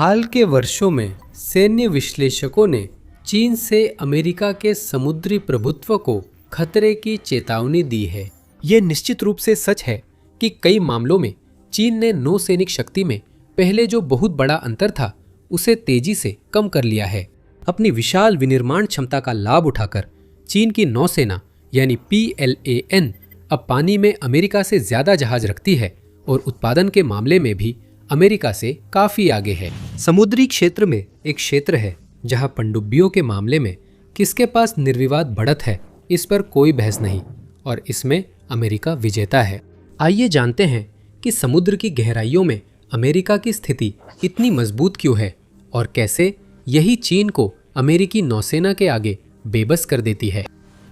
हाल के वर्षों में सैन्य विश्लेषकों ने चीन से अमेरिका के समुद्री प्रभुत्व को खतरे की चेतावनी दी है। ये निश्चित रूप से सच है कि कई मामलों में चीन ने नौसैनिक शक्ति में पहले जो बहुत बड़ा अंतर था उसे तेजी से कम कर लिया है। अपनी विशाल विनिर्माण क्षमता का लाभ उठाकर चीन की नौसेना यानी PLAN अब पानी में अमेरिका से ज्यादा जहाज रखती है और उत्पादन के मामले में भी अमेरिका से काफी आगे है। समुद्री क्षेत्र में एक क्षेत्र है जहां पनडुब्बियों के मामले में किसके पास निर्विवाद बढ़त है इस पर कोई बहस नहीं और इसमें अमेरिका विजेता है। आइए जानते हैं कि समुद्र की गहराइयों में अमेरिका की स्थिति इतनी मजबूत क्यों है और कैसे यही चीन को अमेरिकी नौसेना के आगे बेबस कर देती है।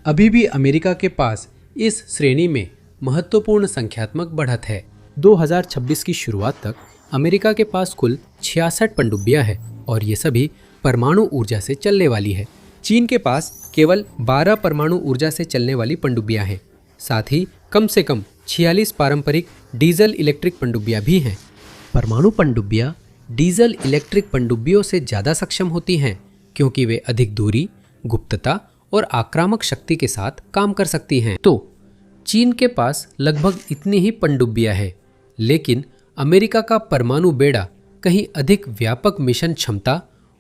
अभी भी अमेरिका के पास इस श्रेणी में महत्वपूर्ण संख्यात्मक बढ़त है। 2026 की शुरुआत तक अमेरिका के पास कुल 66 पनडुब्बियां हैं और ये सभी परमाणु ऊर्जा से चलने वाली है। चीन के पास केवल 12 परमाणु ऊर्जा से चलने वाली पनडुब्बियां हैं। साथ ही कम से कम 46 पारंपरिक डीजल इलेक्ट्रिक पनडुब्बियां भी हैं। परमाणु पनडुब्बियां डीजल इलेक्ट्रिक पनडुब्बियों से ज़्यादा सक्षम होती हैं क्योंकि वे अधिक दूरी, गुप्तता और आक्रामक शक्ति के साथ काम कर सकती हैं। तो चीन के पास लगभग इतनी ही पनडुब्बियां हैं, लेकिन अमेरिका का परमाणु बेड़ा कहीं अधिक व्यापक मिशन क्षमता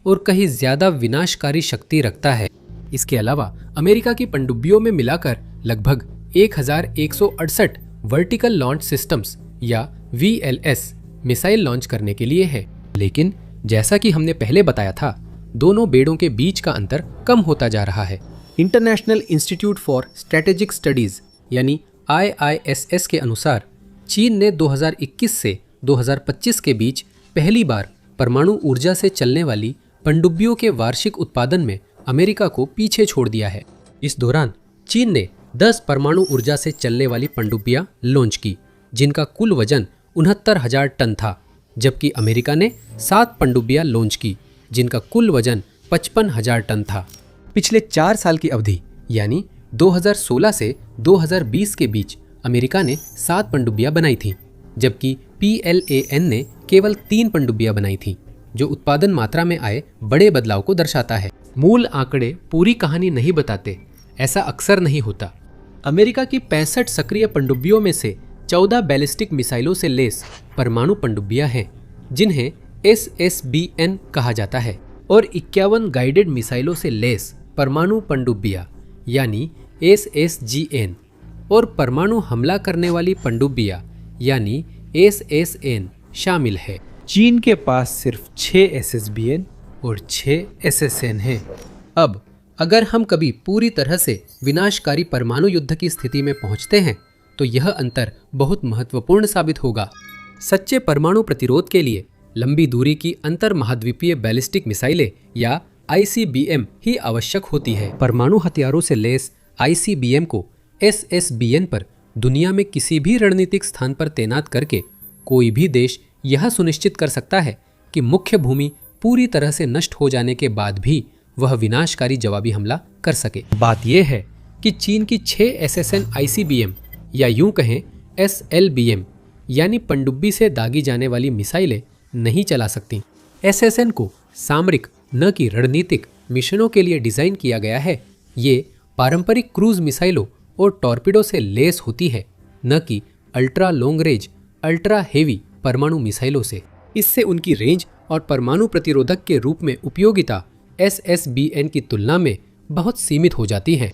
और कहीं ज़्यादा विनाशकारी शक्ति रखता है। इसके अलावा अमेरिका की पनडुब्बियों में मिलाकर लगभग 1168 वर्टिकल लॉन्च सिस्टम्स या VLS मिसाइल लॉन्च करने के लिए है। लेकिन जैसा कि हमने पहले बताया था, दोनों बेड़ों के बीच का अंतर कम होता जा रहा है। International institute for strategic studies यानी IISS के अनुसार चीन ने 2021 से 2025 के बीच पहली बार परमाणु ऊर्जा से चलने वाली पनडुब्बियों के वार्षिक उत्पादन में अमेरिका को पीछे छोड़ दिया है। इस दौरान चीन ने 10 परमाणु ऊर्जा से चलने वाली पनडुब्बियां लॉन्च की, जिनका कुल वजन 69,000 टन था, जबकि अमेरिका ने 7 पनडुब्बियां लॉन्च की, जिनका कुल वजन 55,000 टन था। पिछले 4 साल की अवधि यानी 2016 से 2020 के बीच अमेरिका ने 7 पनडुब्बियां बनाई थीं, जबकि PLAN ने केवल 3 पनडुब्बियां बनाई थीं, जो उत्पादन मात्रा में आए बड़े बदलाव को दर्शाता है। मूल आंकड़े पूरी कहानी नहीं बताते, ऐसा अक्सर नहीं होता। अमेरिका की 65 सक्रिय पनडुब्बियों में से 14 बैलिस्टिक मिसाइलों से लैस परमाणु पनडुब्बियां हैं, जिन्हें SSBN कहा जाता है, और 51 गाइडेड मिसाइलों से लैस परमाणु पनडुब्बियां यानी SSGN और परमाणु हमला करने वाली पनडुब्बियां यानी SSN शामिल है। चीन के पास सिर्फ 6 SSBN और 6 SSN हैं। अब अगर हम कभी पूरी तरह से विनाशकारी परमाणु युद्ध की स्थिति में पहुंचते हैं तो यह अंतर बहुत महत्वपूर्ण साबित होगा। सच्चे परमाणु प्रतिरोध के लिए लंबी दूरी की अंतर महाद्वीपीय बैलिस्टिक मिसाइलें या ICBM ही आवश्यक होती है। परमाणु हथियारों से लैस ICBM को SSBN पर दुनिया में किसी भी रणनीतिक स्थान पर तैनात करके कोई भी देश यह सुनिश्चित कर सकता है कि मुख्य भूमि पूरी तरह से नष्ट हो जाने के बाद भी वह विनाशकारी जवाबी हमला कर सके। बात यह है कि चीन की 6 SSN ICBM या यूं कहें SLBM यानी पनडुब्बी से दागी जाने वाली मिसाइलें नहीं चला सकती। SSN को सामरिक न कि रणनीतिक मिशनों के लिए डिजाइन किया गया है। ये पारंपरिक क्रूज मिसाइलों और टॉर्पिडो से लैस होती है, न कि ultra long range ultra heavy परमाणु मिसाइलों से। इससे उनकी रेंज और परमाणु प्रतिरोधक के रूप में उपयोगिता SSBN की तुलना में बहुत सीमित हो जाती है।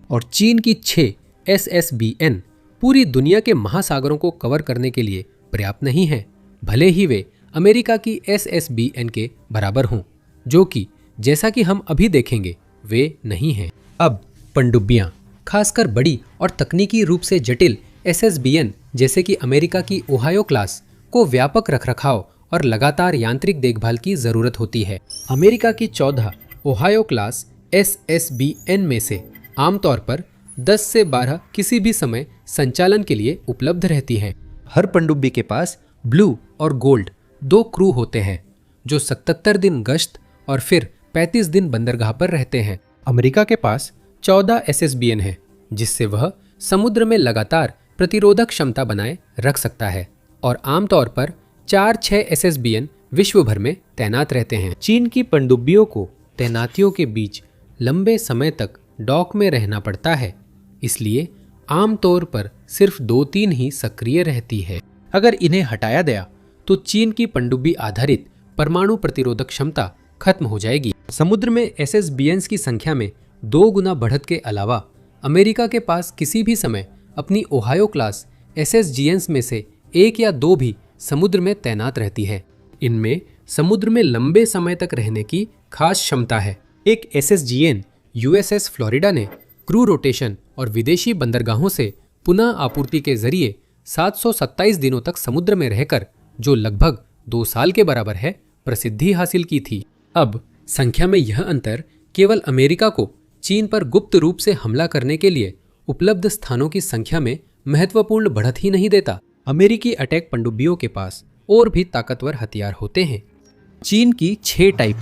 और चीन की 6 SSBN पूरी दुनिया के महासागरों को कवर करने के लिए पर्याप्त नहीं है, भले ही वे अमेरिका की SSBN के बराबर हों, जो कि जैसा कि हम अभी देखेंगे वे नहीं हैं। अब पनडुब्बियां, खासकर बड़ी और तकनीकी रूप से जटिल SSBN जैसे कि अमेरिका की ओहायो क्लास को व्यापक रखरखाव और लगातार यांत्रिक देखभाल की जरूरत होती है। अमेरिका की 14 ओहायो क्लास SSBN में से आमतौर पर 10 से 12 किसी भी समय संचालन के लिए उपलब्ध रहती हैं। हर पनडुब्बी के पास ब्लू और गोल्ड 2 क्रू होते हैं जो 77 दिन गश्त और फिर 35 दिन बंदरगाह पर रहते हैं। अमेरिका के पास 14 SSBN है, जिससे वह समुद्र में लगातार प्रतिरोधक क्षमता बनाए रख सकता है, और आमतौर पर 4-6 SSBN विश्व भर में तैनात रहते हैं। चीन की पनडुब्बियों को तैनातियों के बीच लंबे समय तक डॉक में रहना पड़ता है, इसलिए आमतौर पर सिर्फ 2-3 ही सक्रिय रहती है। अगर इन्हें हटाया गया तो चीन की पनडुब्बी आधारित परमाणु प्रतिरोधक क्षमता खत्म हो जाएगी। समुद्र में SSBNs की संख्या में 2 गुना बढ़त के अलावा अमेरिका के पास किसी भी समय अपनी ओहायो क्लास SSGNs में से 1 या 2 भी समुद्र में तैनात रहती है। इनमें समुद्र में लंबे समय तक रहने की खास क्षमता है। एक SSGN USS फ्लोरिडा ने क्रू रोटेशन और विदेशी बंदरगाहों से पुनः आपूर्ति के जरिए 727 दिनों तक समुद्र में रहकर, जो लगभग 2 साल के बराबर है, प्रसिद्धि हासिल की थी। अब संख्या में यह अंतर केवल अमेरिका को चीन पर गुप्त रूप से हमला करने के लिए उपलब्ध स्थानों की संख्या में महत्वपूर्ण बढ़त ही नहीं देता। अमेरिकी अटैक पनडुब्बियों के पास और भी ताकतवर हथियार होते हैं। चीन की 6 टाइप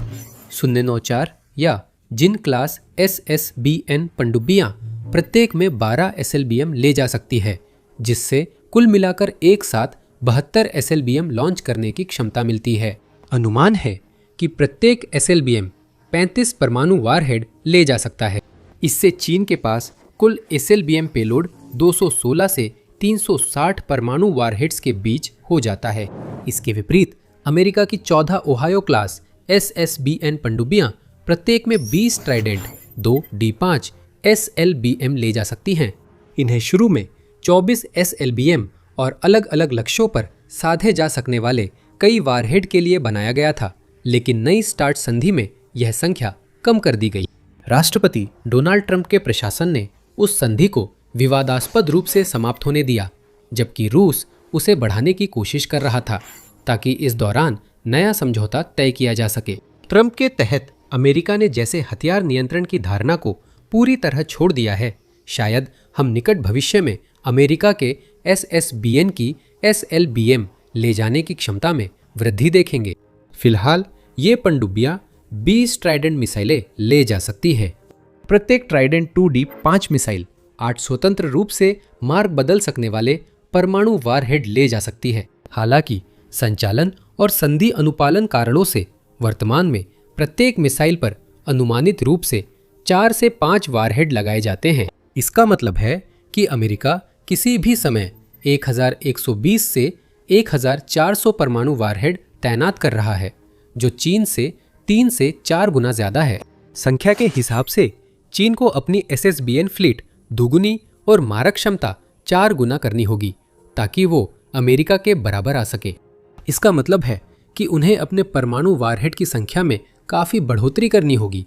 094 या जिन क्लास SSBN पनडुब्बियां प्रत्येक में 12 SLBM ले जा सकती है, जिससे कुल मिलाकर एक साथ 72 SLBM लॉन्च करने की क्षमता मिलती है। अनुमान है कि प्रत्येक SLBM 35 परमाणु वारहेड ले जा सकता है। इससे चीन के पास कुल SLBM पेलोड 216 से 360 परमाणु वारहेड्स के बीच हो जाता है। इसके विपरीत अमेरिका की 14 ओहायो क्लास SSBN पनडुब्बियां प्रत्येक में 20 ट्राइडेंट 2 D5 SLBM ले जा सकती हैं। इन्हें शुरू में 24 SLBM और अलग अलग लक्ष्यों पर साधे जा सकने वाले कई वारहेड के लिए बनाया गया था, लेकिन नई स्टार्ट संधि में यह संख्या कम कर दी गई। राष्ट्रपति डोनाल्ड ट्रंप के प्रशासन ने उस संधि को विवादास्पद रूप से समाप्त होने दिया, जबकि रूस उसे बढ़ाने की कोशिश कर रहा था ताकि इस दौरान नया समझौता तय किया जा सके। ट्रंप के तहत अमेरिका ने जैसे हथियार नियंत्रण की धारणा को पूरी तरह छोड़ दिया है, शायद हम निकट भविष्य में अमेरिका के SSBN की SLBM ले जाने की क्षमता में वृद्धि देखेंगे। फिलहाल ये पनडुब्बियां 20 ट्राइडेंट मिसाइलें ले जा सकती है। प्रत्येक ट्राइडेंट 2D5 मिसाइल 8 स्वतंत्र रूप से मार्ग बदल सकने वाले परमाणु वारहेड ले जा सकती है। हालांकि संचालन और संधि अनुपालन कारणों से वर्तमान में प्रत्येक मिसाइल पर अनुमानित रूप से 4 से 5 वारहेड लगाए जाते हैं। इसका मतलब है कि अमेरिका किसी भी समय 1120 से 1400 परमाणु वारहेड तैनात कर रहा है, जो चीन से 3 से 4 गुना ज्यादा है। संख्या के हिसाब से चीन को अपनी SSBN फ्लीट दुगुनी और मारक क्षमता 4 गुना करनी होगी ताकि वो अमेरिका के बराबर आ सके। इसका मतलब है कि उन्हें अपने परमाणु वारहेड की संख्या में काफी बढ़ोतरी करनी होगी।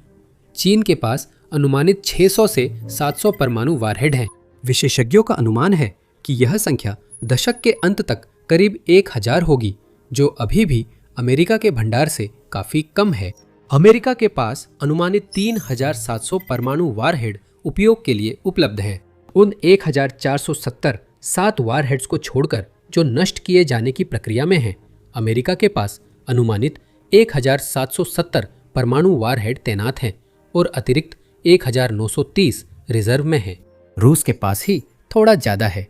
चीन के पास अनुमानित 600 से 700 परमाणु वारहेड हैं। विशेषज्ञों का अनुमान है कि यह संख्या दशक के अंत तक करीब 1000 होगी, जो अभी भी अमेरिका के भंडार से काफी कम है। अमेरिका के पास अनुमानित 3700 परमाणु वारहेड उपयोग के लिए उपलब्ध हैं। उन 1470 7 वारहेड्स को छोड़कर जो नष्ट किए जाने की प्रक्रिया में हैं, अमेरिका के पास अनुमानित 1770 परमाणु वारहेड तैनात हैं और अतिरिक्त 1930 रिजर्व में हैं। रूस के पास ही थोड़ा ज्यादा है।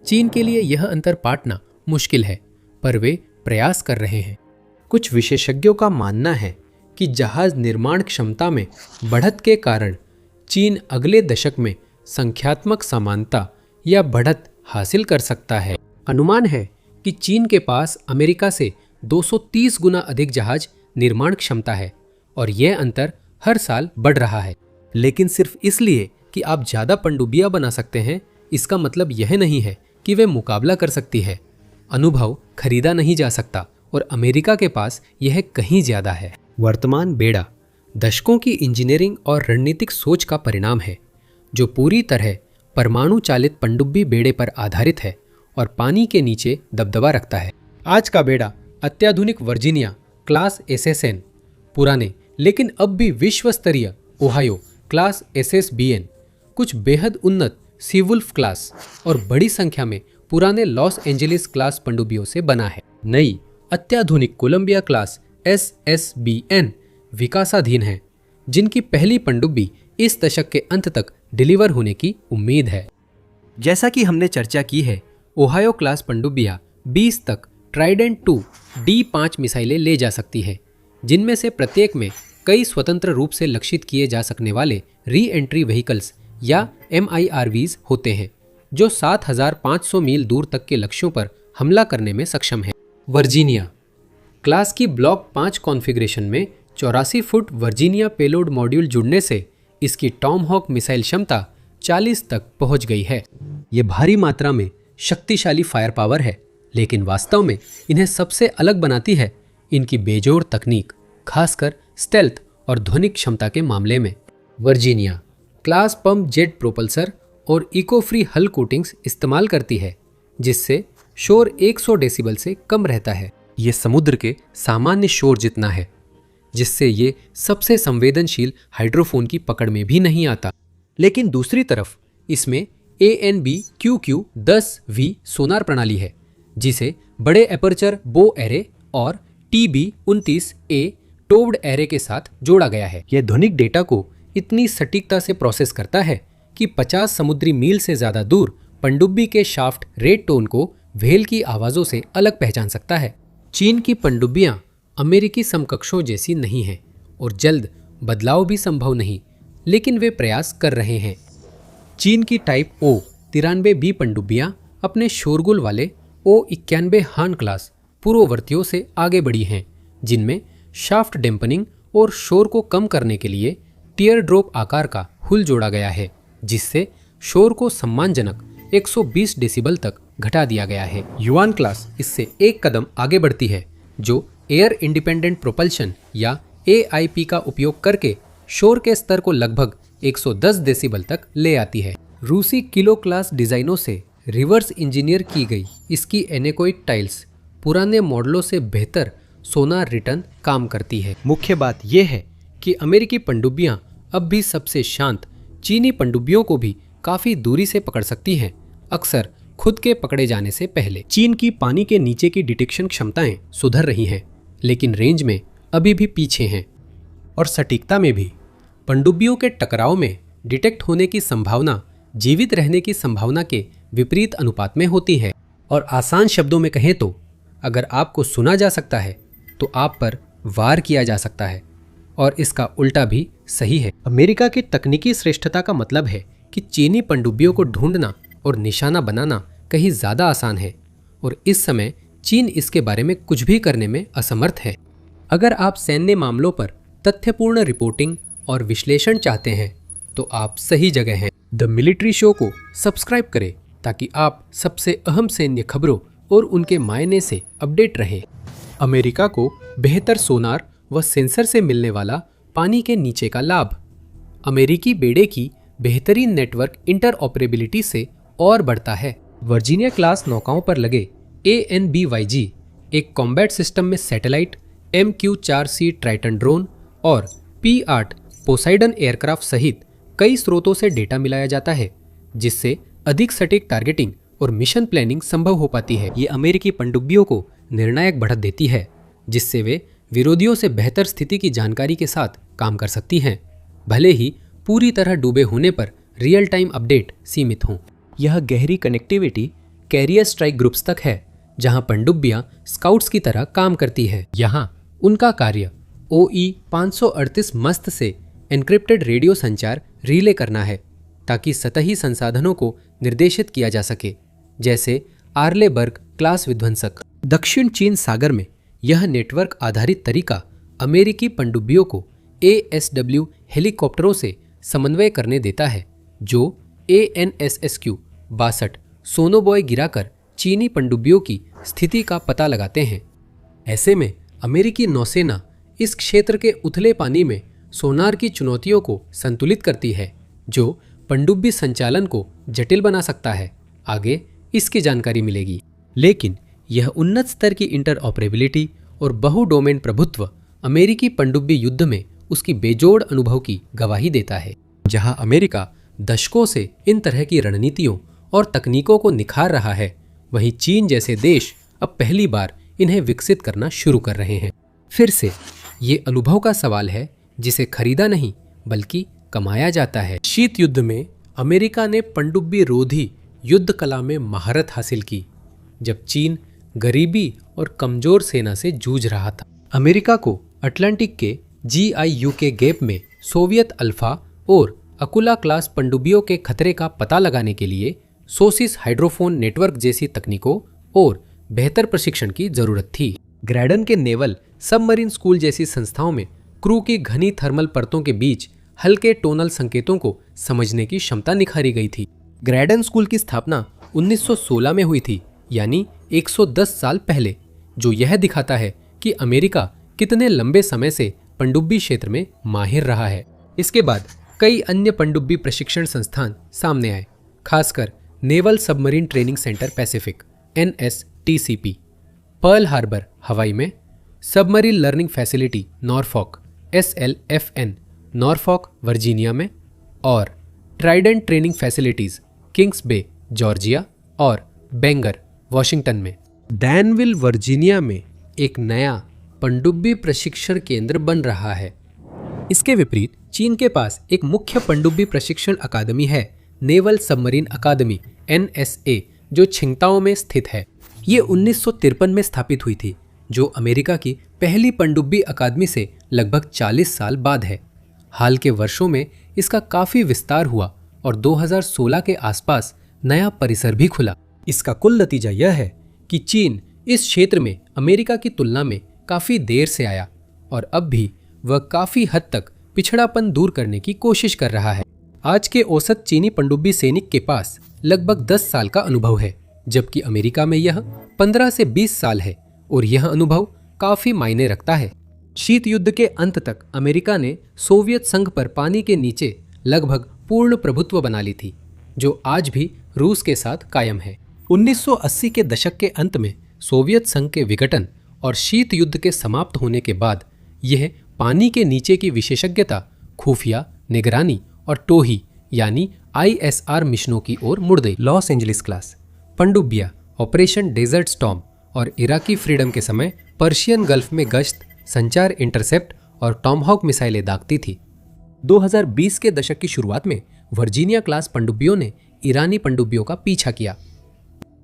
चीन के लिए यह अंतर पाटना मुश्किल है, पर वे प्रयास कर रहे हैं। कुछ विशेषज्ञों का मानना है कि जहाज निर्माण क्षमता में बढ़त के कारण चीन अगले दशक में संख्यात्मक समानता या बढ़त हासिल कर सकता है। अनुमान है कि चीन के पास अमेरिका से 230 गुना अधिक जहाज निर्माण क्षमता है और यह अंतर हर साल बढ़ रहा है। लेकिन सिर्फ इसलिए कि आप ज्यादा पनडुब्बियां बना सकते हैं, इसका मतलब यह नहीं है कि वे मुकाबला कर सकती है। अनुभव खरीदा नहीं जा सकता और अमेरिका के पास यह कहीं ज्यादा है। वर्तमान बेड़ा दशकों की इंजीनियरिंग और रणनीतिक सोच का परिणाम है, जो पूरी तरह परमाणु चालित पनडुब्बी बेड़े पर आधारित है और पानी के नीचे दबदबा रखता है। आज का बेड़ा अत्याधुनिक वर्जीनिया क्लास SSN, पुराने लेकिन अब भी विश्व स्तरीय ओहायो क्लास SSBN, कुछ बेहद उन्नत सीवुल्फ क्लास और बड़ी संख्या में पुराने लॉस एंजलिस क्लास पनडुब्बियों से बना है। नई अत्याधुनिक कोलंबिया क्लास SSBN विकासाधीन है, जिनकी पहली पनडुब्बी इस दशक के अंत तक डिलीवर होने की उम्मीद है। जैसा कि हमने चर्चा की है, ओहायो क्लास पनडुब्बियां 20 तक ट्राइडेंट 2 D5 मिसाइलें ले जा सकती है, जिनमें से प्रत्येक में कई स्वतंत्र रूप से लक्षित किए जा सकने वाले री एंट्री व्हीकल्स या MIRVs होते हैं, जो 7,500 मील दूर तक के लक्ष्यों पर हमला करने में सक्षम है। वर्जीनिया क्लास की ब्लॉक 5 कॉन्फ़िगरेशन में 84 फुट वर्जीनिया पेलोड मॉड्यूल जुड़ने से इसकी टॉम हॉक मिसाइल क्षमता 40 तक पहुंच गई है। ये भारी मात्रा में शक्तिशाली फायर पावर है, लेकिन वास्तव में इन्हें सबसे अलग बनाती है इनकी बेजोड़ तकनीक, खासकर स्टेल्थ और ध्वनिक क्षमता के मामले में। वर्जीनिया क्लास पंप जेट प्रोपल्सर और इको फ्री हल कोटिंग्स इस्तेमाल करती है, जिससे शोर 100 डेसिबल से कम रहता है। ये समुद्र के सामान्य शोर जितना है, जिससे ये सबसे संवेदनशील हाइड्रोफोन की पकड़ में भी नहीं आता। लेकिन दूसरी तरफ इसमें ANB-QQ-10V सोनार प्रणाली है, जिसे बड़े एपर्चर बो एरे और TB-29A टोव्ड एरे के साथ जोड़ा गया है। यह ध्वनिक डेटा को इतनी सटीकता से प्रोसेस करता है कि 50 समुद्री मील से ज़्यादा दूर पनडुब्बी के शाफ्ट रेड टोन को व्हेल की आवाज़ों से अलग पहचान सकता है। चीन की पनडुब्बियाँ अमेरिकी समकक्षों जैसी नहीं हैं और जल्द बदलाव भी संभव नहीं, लेकिन वे प्रयास कर रहे हैं। चीन की टाइप O-93B पनडुब्बियाँ अपने शोरगुल वाले O-91 हान क्लास पूर्ववर्तियों से आगे बढ़ी हैं, जिनमें शाफ्ट डैम्पनिंग और शोर को कम करने के लिए टीयर ड्रॉप आकार का हुल जोड़ा गया है, जिससे शोर को सम्मानजनक 120 डेसिबल तक घटा दिया गया है। युआन क्लास इससे एक कदम आगे बढ़ती है, जो एयर इंडिपेंडेंट प्रोपल्शन या AIP का उपयोग करके शोर के स्तर को लगभग 110 डेसिबल तक ले आती है। रूसी किलो क्लास डिजाइनों से रिवर्स इंजीनियर की गई इसकी एनेकोइक टाइल्स पुराने मॉडलों से बेहतर सोनार रिटर्न काम करती है। मुख्य बात यह है कि अमेरिकी पनडुब्बियां अब भी सबसे शांत चीनी पनडुब्बियों को भी काफ़ी दूरी से पकड़ सकती हैं, अक्सर खुद के पकड़े जाने से पहले। चीन की पानी के नीचे की डिटेक्शन क्षमताएं सुधर रही हैं, लेकिन रेंज में अभी भी पीछे हैं और सटीकता में भी। पनडुब्बियों के टकराव में डिटेक्ट होने की संभावना जीवित रहने की संभावना के विपरीत अनुपात में होती है। और आसान शब्दों में कहें तो अगर आपको सुना जा सकता है तो आप पर वार किया जा सकता है, और इसका उल्टा भी सही है। अमेरिका की तकनीकी श्रेष्ठता का मतलब है कि चीनी पनडुब्बियों को ढूंढना और निशाना बनाना कहीं ज़्यादा आसान है, और इस समय चीन इसके बारे में कुछ भी करने में असमर्थ है। अगर आप सैन्य मामलों पर तथ्यपूर्ण रिपोर्टिंग और विश्लेषण चाहते हैं तो आप सही जगह हैं। द मिलिट्री शो को सब्सक्राइब करें ताकि आप सबसे अहम सैन्य खबरों और उनके मायने से अपडेट रहें। अमेरिका को बेहतर सोनार व सेंसर से मिलने वाला पानी के नीचे का लाभ। अमेरिकी बेड़े की बेहतरीन नेटवर्क इंटरऑपरेबिलिटी से और बढ़ता है। वर्जीनिया क्लास नौकाओं पर लगे ANBYG एक कॉम्बैट सिस्टम में सैटेलाइट, MQ-4C ट्राइटन ड्रोन और P-8 पोसाइडन एयरक्राफ्ट सहित कई स्रोतों से डेटा मिलाया जाता है, जिससे अधिक सटीक टारगेटिंग और मिशन प्लानिंग संभव हो पाती है। ये अमेरिकी पनडुब्बियों को निर्णायक बढ़त देती है, जिससे वे विरोधियों से बेहतर स्थिति की जानकारी के साथ काम कर सकती हैं, भले ही पूरी तरह डूबे होने पर रियल टाइम अपडेट सीमित हों। यह गहरी कनेक्टिविटी कैरियर स्ट्राइक ग्रुप्स तक है, जहां पनडुब्बियां स्काउट्स की तरह काम करती है। यहाँ उनका कार्य OE-538 मस्त से एन्क्रिप्टेड रेडियो संचार रिले करना है, ताकि सतही संसाधनों को निर्देशित किया जा सके, जैसे आर्लेबर्ग क्लास विध्वंसक। दक्षिण चीन सागर में यह नेटवर्क आधारित तरीका अमेरिकी पनडुब्बियों को ASW हेलीकॉप्टरों से समन्वय करने देता है, जो ANSSQ-62 सोनोबॉय गिराकर चीनी पनडुब्बियों की स्थिति का पता लगाते हैं। ऐसे में अमेरिकी नौसेना इस क्षेत्र के उथले पानी में सोनार की चुनौतियों को संतुलित करती है, जो पनडुब्बी संचालन को जटिल बना सकता है। आगे इसकी जानकारी मिलेगी, लेकिन यह उन्नत स्तर की इंटरऑपरेबिलिटी और बहु डोमेन प्रभुत्व अमेरिकी पनडुब्बी युद्ध में उसकी बेजोड़ अनुभव की गवाही देता है। जहां अमेरिका दशकों से इन तरह की रणनीतियों और तकनीकों को निखार रहा है, वहीं चीन जैसे देश अब पहली बार इन्हें विकसित करना शुरू कर रहे हैं। फिर से ये अनुभव का सवाल है, जिसे खरीदा नहीं बल्कि कमाया जाता है। शीत युद्ध में अमेरिका ने पनडुब्बी रोधी युद्ध कला में महारत हासिल की, जब चीन गरीबी और कमजोर सेना से जूझ रहा था। अमेरिका को अटलांटिक के GIUK गैप में सोवियत अल्फा और अकुला क्लास पनडुब्बियों के खतरे का पता लगाने के लिए सोसिस हाइड्रोफोन नेटवर्क जैसी तकनीकों और बेहतर प्रशिक्षण की जरूरत थी। ग्रैडन के नेवल सबमरीन स्कूल जैसी संस्थाओं में क्रू की घनी थर्मल परतों के बीच हल्के टोनल संकेतों को समझने की क्षमता निखारी गई थी। ग्रैडन स्कूल की स्थापना 1916 में हुई थी, यानी 110 साल पहले, जो यह दिखाता है कि अमेरिका कितने लंबे समय से पनडुब्बी क्षेत्र में माहिर रहा है। इसके बाद कई अन्य पनडुब्बी प्रशिक्षण संस्थान सामने आए, खासकर naval submarine training centre Pacific NSTCP, Pearl Harbor हवाई में, submarine learning facility Norfolk SLFN Norfolk Virginia में, और ट्राइडेंट ट्रेनिंग फैसिलिटीज किंग्स बे जॉर्जिया और बेंगर वॉशिंगटन में। डैनविल वर्जीनिया में एक नया पनडुब्बी प्रशिक्षण केंद्र बन रहा है। इसके विपरीत चीन के पास एक मुख्य पनडुब्बी प्रशिक्षण अकादमी है, नेवल सबमरीन अकादमी NSA, जो छिंगताओ में स्थित है। ये 1953 में स्थापित हुई थी, जो अमेरिका की पहली पनडुब्बी अकादमी से लगभग 40 साल बाद है। हाल के वर्षों में इसका काफी विस्तार हुआ और 2016 के आसपास नया परिसर भी खुला। इसका कुल नतीजा यह है कि चीन इस क्षेत्र में अमेरिका की तुलना में काफी देर से आया और अब भी वह काफी हद तक पिछड़ापन दूर करने की कोशिश कर रहा है। आज के औसत चीनी पनडुब्बी सैनिक के पास लगभग 10 साल का अनुभव है, जबकि अमेरिका में यह 15 से 20 साल है और यह अनुभव काफी मायने रखता है। शीत युद्ध के अंत तक अमेरिका ने सोवियत संघ पर पानी के नीचे लगभग पूर्ण प्रभुत्व बना ली थी, जो आज भी रूस के साथ कायम है। 1980 के दशक के अंत में सोवियत संघ के विघटन और शीत युद्ध के समाप्त होने के बाद यह पानी के नीचे की विशेषज्ञता खुफिया, निगरानी और टोही यानी ISR मिशनों की ओर मुड़ गई। लॉस एंजलिस क्लास पनडुब्बियां ऑपरेशन डेजर्ट स्टॉर्म और इराकी फ्रीडम के समय पर्शियन गल्फ में गश्त, संचार इंटरसेप्ट और टॉमहॉक मिसाइलें दागती थी। 2020 के दशक की शुरुआत में वर्जीनिया क्लास पनडुब्बियों ने ईरानी पनडुब्बियों का पीछा किया।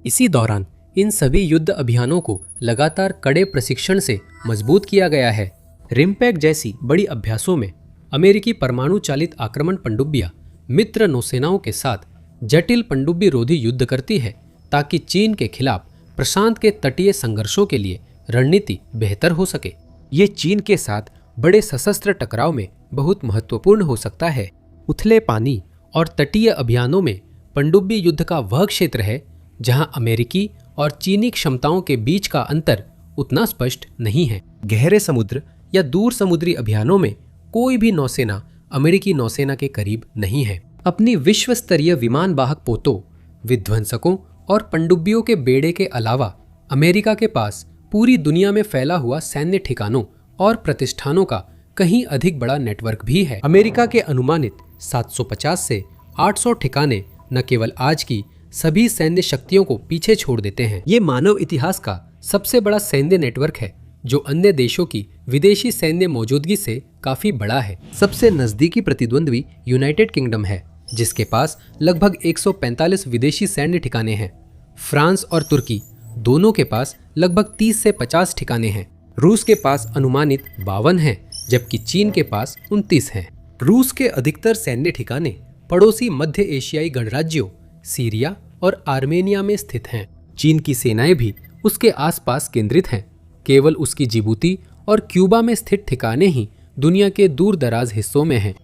इसी दौरान इन सभी युद्ध अभियानों को लगातार कड़े प्रशिक्षण से मजबूत किया गया है। रिमपैक जैसी बड़ी अभ्यासों में अमेरिकी परमाणु चालित आक्रमण पनडुब्बियां मित्र नौसेनाओं के साथ जटिल पनडुब्बी रोधी युद्ध करती है, ताकि चीन के खिलाफ प्रशांत के तटीय संघर्षों के लिए रणनीति बेहतर हो सके। ये चीन के साथ बड़े सशस्त्र टकराव में बहुत महत्वपूर्ण हो सकता है। उथले पानी और तटीय अभियानों में पनडुब्बी युद्ध का वह क्षेत्र है जहां अमेरिकी और चीनी क्षमताओं के बीच का अंतर उतना स्पष्ट नहीं है। गहरे समुद्र या दूर समुद्री अभियानों में कोई भी नौसेना अमेरिकी नौसेना के करीब नहीं है। अपनी विश्व स्तरीय विमान वाहक पोतों, विध्वंसकों और पनडुब्बियों के बेड़े के अलावा अमेरिका के पास पूरी दुनिया में फैला हुआ सैन्य ठिकानों और प्रतिष्ठानों का कहीं अधिक बड़ा नेटवर्क भी है। अमेरिका के अनुमानित 750 से 800 ठिकाने न केवल आज की सभी सैन्य शक्तियों को पीछे छोड़ देते हैं, ये मानव इतिहास का सबसे बड़ा सैन्य नेटवर्क है, जो अन्य देशों की विदेशी सैन्य मौजूदगी से काफी बड़ा है। सबसे नजदीकी प्रतिद्वंद्वी यूनाइटेड किंगडम है, जिसके पास लगभग 145 विदेशी सैन्य ठिकाने हैं। फ्रांस और तुर्की दोनों के पास लगभग 30 से 50 ठिकाने हैं। रूस के पास अनुमानित 52 हैं, जबकि चीन के पास 29 हैं। रूस के अधिकतर सैन्य ठिकाने पड़ोसी मध्य एशियाई गणराज्यों सीरिया और आर्मेनिया में स्थित हैं। चीन की सेनाएं भी उसके आसपास केंद्रित हैं। केवल उसकी जिबूती और क्यूबा में स्थित ठिकाने ही दुनिया के दूर दराज हिस्सों में हैं।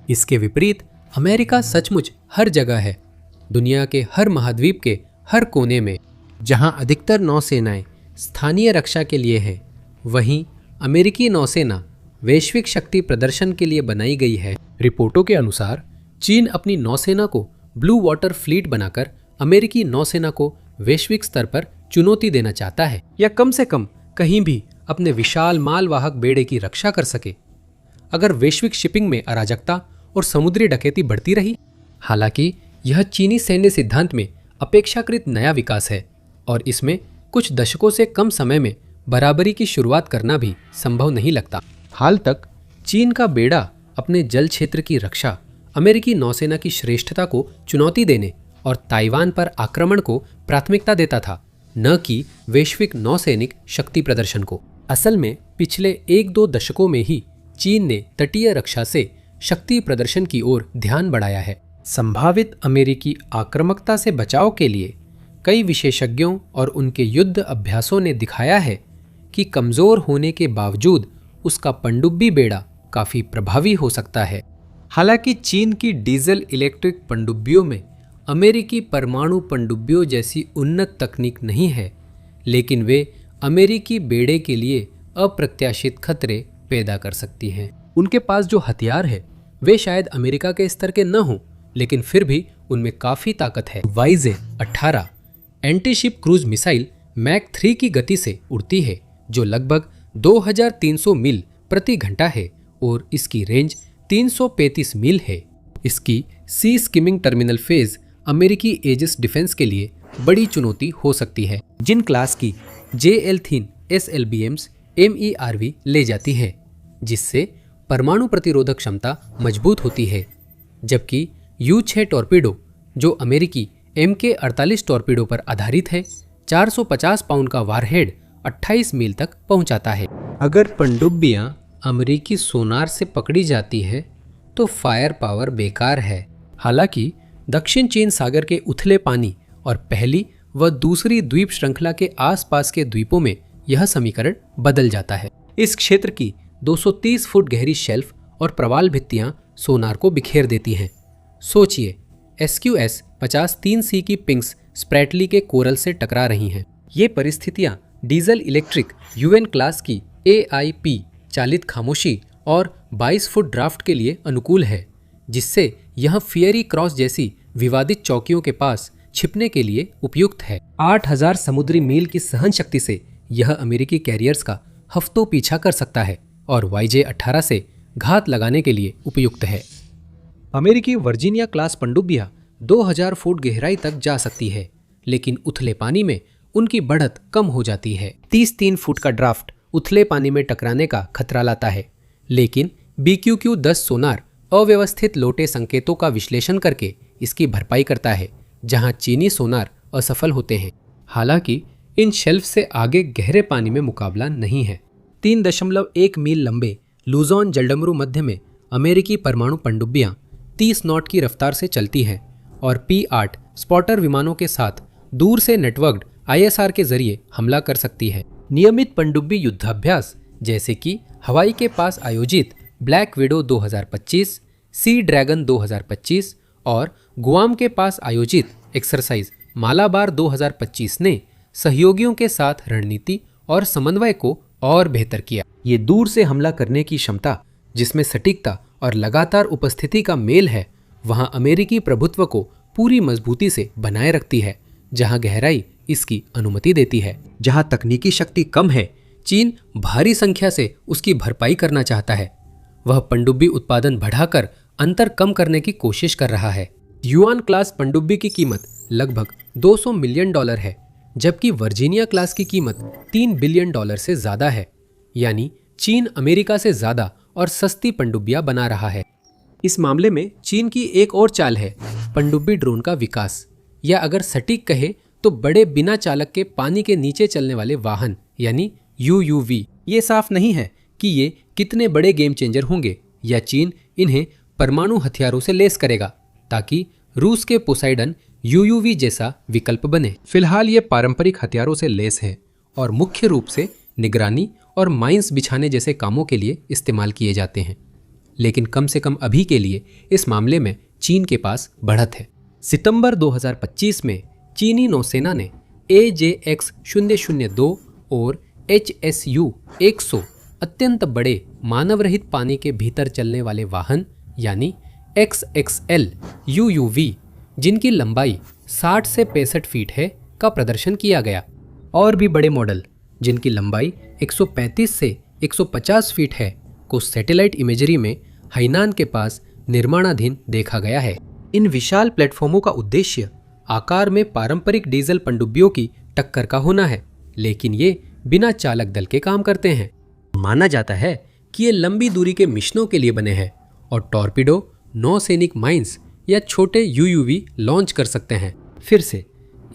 इसके विपरीत अमेरिका सचमुच हर जगह है, दुनिया के हर महाद्वीप के हर कोने में। जहां अधिकतर नौसेनाएं स्थानीय रक्षा के लिए है, वहीं अमेरिकी नौसेना वैश्विक शक्ति प्रदर्शन के लिए बनाई गई है। रिपोर्टों के अनुसार चीन अपनी नौसेना को ब्लू वाटर फ्लीट बनाकर अमेरिकी नौसेना को वैश्विक स्तर पर चुनौती देना चाहता है, या कम से कम कहीं भी अपने विशाल मालवाहक बेड़े की रक्षा कर सके। अगर वैश्विक शिपिंग में अराजकता और समुद्री डकैती बढ़ती रही, हालांकि यह चीनी सैन्य सिद्धांत में अपेक्षाकृत नया विकास है और इसमें कुछ दशकों से कम समय में बराबरी की शुरुआत करना भी संभव नहीं लगता। हाल तक चीन का बेड़ा अपने जल क्षेत्र की रक्षा, अमेरिकी नौसेना की श्रेष्ठता को चुनौती देने और ताइवान पर आक्रमण को प्राथमिकता देता था, न कि वैश्विक नौसैनिक शक्ति प्रदर्शन को। असल में पिछले 1-2 दशकों में ही चीन ने तटीय रक्षा से शक्ति प्रदर्शन की ओर ध्यान बढ़ाया है। संभावित अमेरिकी आक्रामकता से बचाव के लिए कई विशेषज्ञों और उनके युद्ध अभ्यासों ने दिखाया है कि कमजोर होने के बावजूद उसका पनडुब्बी बेड़ा काफी प्रभावी हो सकता है। हालांकि चीन की डीजल इलेक्ट्रिक पनडुब्बियों में अमेरिकी परमाणु पनडुब्बियों जैसी उन्नत तकनीक नहीं है, लेकिन वे अमेरिकी बेड़े के लिए अप्रत्याशित खतरे पैदा कर सकती हैं। उनके पास जो हथियार है वे शायद अमेरिका के स्तर के न हों, लेकिन फिर भी उनमें काफी ताकत है। YJ-18 antiship cruise missile Mac 3 की गति से उड़ती है, जो लगभग 2300 मील प्रति घंटा है और इसकी रेंज 335 मील है। इसकी सी स्किमिंग टर्मिनल फेज अमेरिकी एजिस डिफेंस के लिए बड़ी चुनौती हो सकती है, जिन क्लास की JL-3 SLBMs MERV ले जाती हैं, जिससे परमाणु प्रतिरोधक क्षमता मजबूत होती है, जबकि U-6 टॉर्पीडो, जो अमेरिकी MK-48 टॉर्पीडो पर आधारित है, 450 पाउंड का वारहेड 28 मील तक पहुंचाता है। अगर पनडुब्बियां अमेरिकी सोनार से पकड़ी जाती है तो फायर पावर बेकार है। हालांकि दक्षिण चीन सागर के उथले पानी और पहली व दूसरी द्वीप श्रृंखला के आसपास के द्वीपों में यह समीकरण बदल जाता है। इस क्षेत्र की 230 फुट गहरी शेल्फ और प्रवाल भित्तियां सोनार को बिखेर देती हैं। सोचिए, SQS-50-3C की पिंग्स स्प्रैटली के कोरल से टकरा रही हैं। ये परिस्थितियां डीजल इलेक्ट्रिक UN क्लास की AIP चालित खामोशी और 22 फुट ड्राफ्ट के लिए अनुकूल है, जिससे यह फियरी क्रॉस जैसी विवादित चौकियों के पास छिपने के लिए उपयुक्त है। 8000 समुद्री मील की सहन शक्ति से यह अमेरिकी कैरियर्स का हफ्तों पीछा कर सकता है और YJ-18 से घात लगाने के लिए उपयुक्त है। अमेरिकी वर्जीनिया क्लास पनडुब्बियां 2000 फुट गहराई तक जा सकती है, लेकिन उथले पानी में उनकी बढ़त कम हो जाती है। 33 फुट का ड्राफ्ट उथले पानी में टकराने का खतरा लाता है, लेकिन BQQ-10 सोनार अव्यवस्थित लोटे संकेतों का विश्लेषण करके इसकी भरपाई करता है, जहां चीनी सोनार असफल होते हैं। हालांकि इन शेल्फ से आगे गहरे पानी में मुकाबला नहीं है। 3.1 मील लंबे लुजॉन जलडमरू मध्य में अमेरिकी परमाणु पनडुब्बियां 30 नॉट की रफ्तार से चलती हैं और P-8 स्पॉटर विमानों के साथ दूर से नेटवर्क्ड ISR के जरिए हमला कर सकती है। नियमित पनडुब्बी युद्धाभ्यास जैसे कि हवाई के पास आयोजित ब्लैक विडो 2025, सी ड्रैगन 2025 और गुआम के पास आयोजित एक्सरसाइज मालाबार 2025 ने सहयोगियों के साथ रणनीति और समन्वय को और बेहतर किया। ये दूर से हमला करने की क्षमता, जिसमें सटीकता और लगातार उपस्थिति का मेल है, वहां अमेरिकी प्रभुत्व को पूरी मजबूती से बनाए रखती है, जहां गहराई इसकी अनुमति देती है। जहां तकनीकी शक्ति कम है, चीन भारी संख्या से उसकी भरपाई करना चाहता है। वह पनडुब्बी उत्पादन बढ़ाकर अंतर कम करने की कोशिश कर रहा है। युआन क्लास पनडुब्बी की कीमत लगभग $200 मिलियन है, जबकि वर्जीनिया क्लास की कीमत $3 बिलियन से ज्यादा है। यानी चीन अमेरिका से ज्यादा और सस्ती पनडुब्बियां बना रहा है। इस मामले में चीन की एक और चाल है पनडुब्बी ड्रोन का विकास, या अगर सटीक कहे तो बड़े बिना चालक के पानी के नीचे चलने वाले वाहन यानी UUV। ये साफ नहीं है कि ये कितने बड़े गेम चेंजर होंगे या चीन इन्हें परमाणु हथियारों से लेस करेगा ताकि रूस के पोसाइडन UUV जैसा विकल्प बने। फिलहाल ये पारंपरिक हथियारों से लेस है और मुख्य रूप से निगरानी और माइंस बिछाने जैसे कामों के लिए इस्तेमाल किए जाते हैं, लेकिन कम से कम अभी के लिए इस मामले में चीन के पास बढ़त है। सितंबर 2025 में चीनी नौसेना ने AJX-002 और HSU-100 अत्यंत बड़े मानव रहित पानी के भीतर चलने वाले वाहन यानी XXL UUV, जिनकी लंबाई 60 से 65 फीट है, का प्रदर्शन किया गया। और भी बड़े मॉडल जिनकी लंबाई 135 से 150 फीट है को सैटेलाइट इमेजरी में हाइनान के पास निर्माणाधीन देखा गया है। इन विशाल प्लेटफॉर्मों का उद्देश्य आकार में पारंपरिक डीजल पनडुब्बियों की टक्कर का होना है, लेकिन ये बिना चालक दल के काम करते हैं। माना जाता है कि ये लंबी दूरी के मिशनों के लिए बने हैं और टॉर्पीडो, नौसैनिक माइंस या छोटे UUV लॉन्च कर सकते हैं। फिर से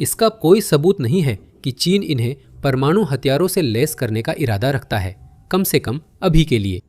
इसका कोई सबूत नहीं है कि चीन इन्हें परमाणु हथियारों से लैस करने का इरादा रखता है, कम से कम अभी के लिए।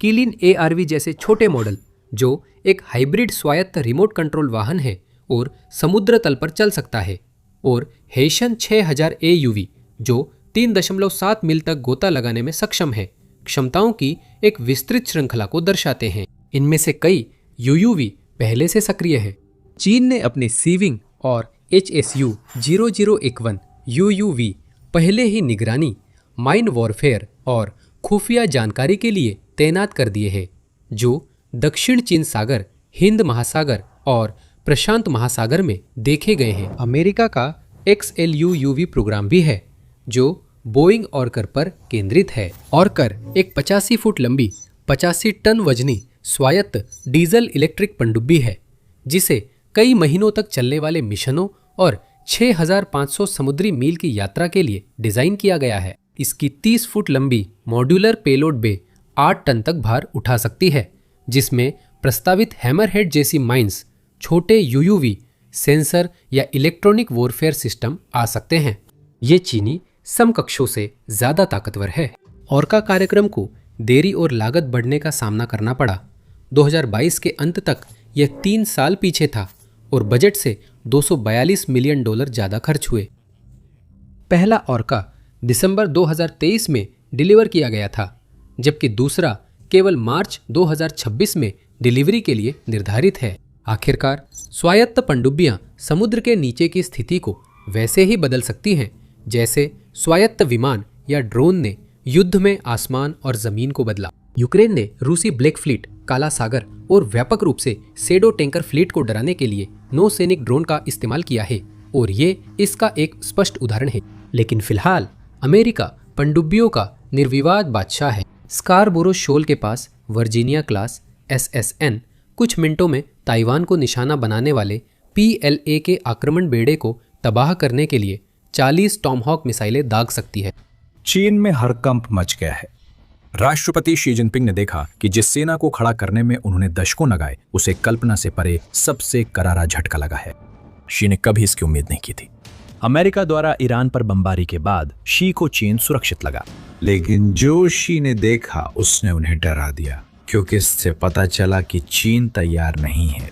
किलिन ARV जैसे छोटे मॉडल, जो एक हाइब्रिड स्वायत्त रिमोट कंट्रोल वाहन है और समुद्र तल पर चल सकता है, और हेशन 6000 AUV, जो 3.7 मील तक गोता लगाने में सक्षम है, क्षमताओं की एक विस्तृत श्रृंखला को दर्शाते हैं। इनमें से कई UUV पहले से सक्रिय है। चीन ने अपने सीविंग और HSU 0011 UUV पहले ही निगरानी, माइन वॉरफेयर और खुफिया जानकारी के लिए तैनात कर दिए हैं, जो दक्षिण चीन सागर, हिंद महासागर और प्रशांत महासागर में देखे गए हैं। अमेरिका का XLU UV प्रोग्राम भी है, जो बोइंग ऑर्कर पर केंद्रित है। ऑर्कर एक 85 फुट लंबी, 85 टन वजनी स्वायत्त डीजल इलेक्ट्रिक पनडुब्बी है, जिसे कई महीनों तक चलने वाले मिशनों और 6500 समुद्री मील की यात्रा के लिए डिजाइन किया गया है। इसकी 30 फुट लंबी मॉड्यूलर पेलोड बे 8 टन तक भार उठा सकती है, जिसमें प्रस्तावित हैमरहेड जैसी माइंस, छोटे UUV सेंसर या इलेक्ट्रॉनिक वॉरफेयर सिस्टम आ सकते हैं। ये चीनी समकक्षों से ज्यादा ताकतवर है। ऑर्का कार्यक्रम को देरी और लागत बढ़ने का सामना करना पड़ा। 2022 के अंत तक यह 3 साल पीछे था और बजट से $242 मिलियन ज्यादा खर्च हुए। पहला ऑर्का दिसंबर 2023 में डिलीवर किया गया था, जबकि दूसरा केवल मार्च 2026 में डिलीवरी के लिए निर्धारित है। आखिरकार स्वायत्त पनडुब्बियां समुद्र के नीचे की स्थिति को वैसे ही बदल सकती हैं, जैसे स्वायत्त विमान या ड्रोन ने युद्ध में आसमान और जमीन को बदला। यूक्रेन ने रूसी ब्लैक फ्लीट, काला सागर और व्यापक रूप से सेडो टैंकर फ्लीट को डराने के लिए नौसैनिक ड्रोन का इस्तेमाल किया है, और ये इसका एक स्पष्ट उदाहरण है। लेकिन फिलहाल अमेरिका पनडुब्बियों का निर्विवाद बादशाह है। स्कारबोरो शोल के पास वर्जीनिया क्लास SSN कुछ मिनटों में ताइवान को निशाना बनाने वाले PLA के आक्रमण बेड़े को तबाह करने के लिए 40 टॉमहॉक मिसाइलें दाग सकती है। चीन में हड़कंप मच गया है। राष्ट्रपति शी जिनपिंग ने देखा कि जिस सेना को खड़ा करने में उन्होंने दशकों लगाए, उसे कल्पना से परे सबसे करारा झटका लगा है। शी ने कभी इसकी उम्मीद नहीं की थी। अमेरिका द्वारा ईरान पर बमबारी के बाद शी को चीन सुरक्षित लगा, लेकिन जो शी ने देखा उसने उन्हें डरा दिया, क्योंकि इससे पता चला कि चीन तैयार नहीं है।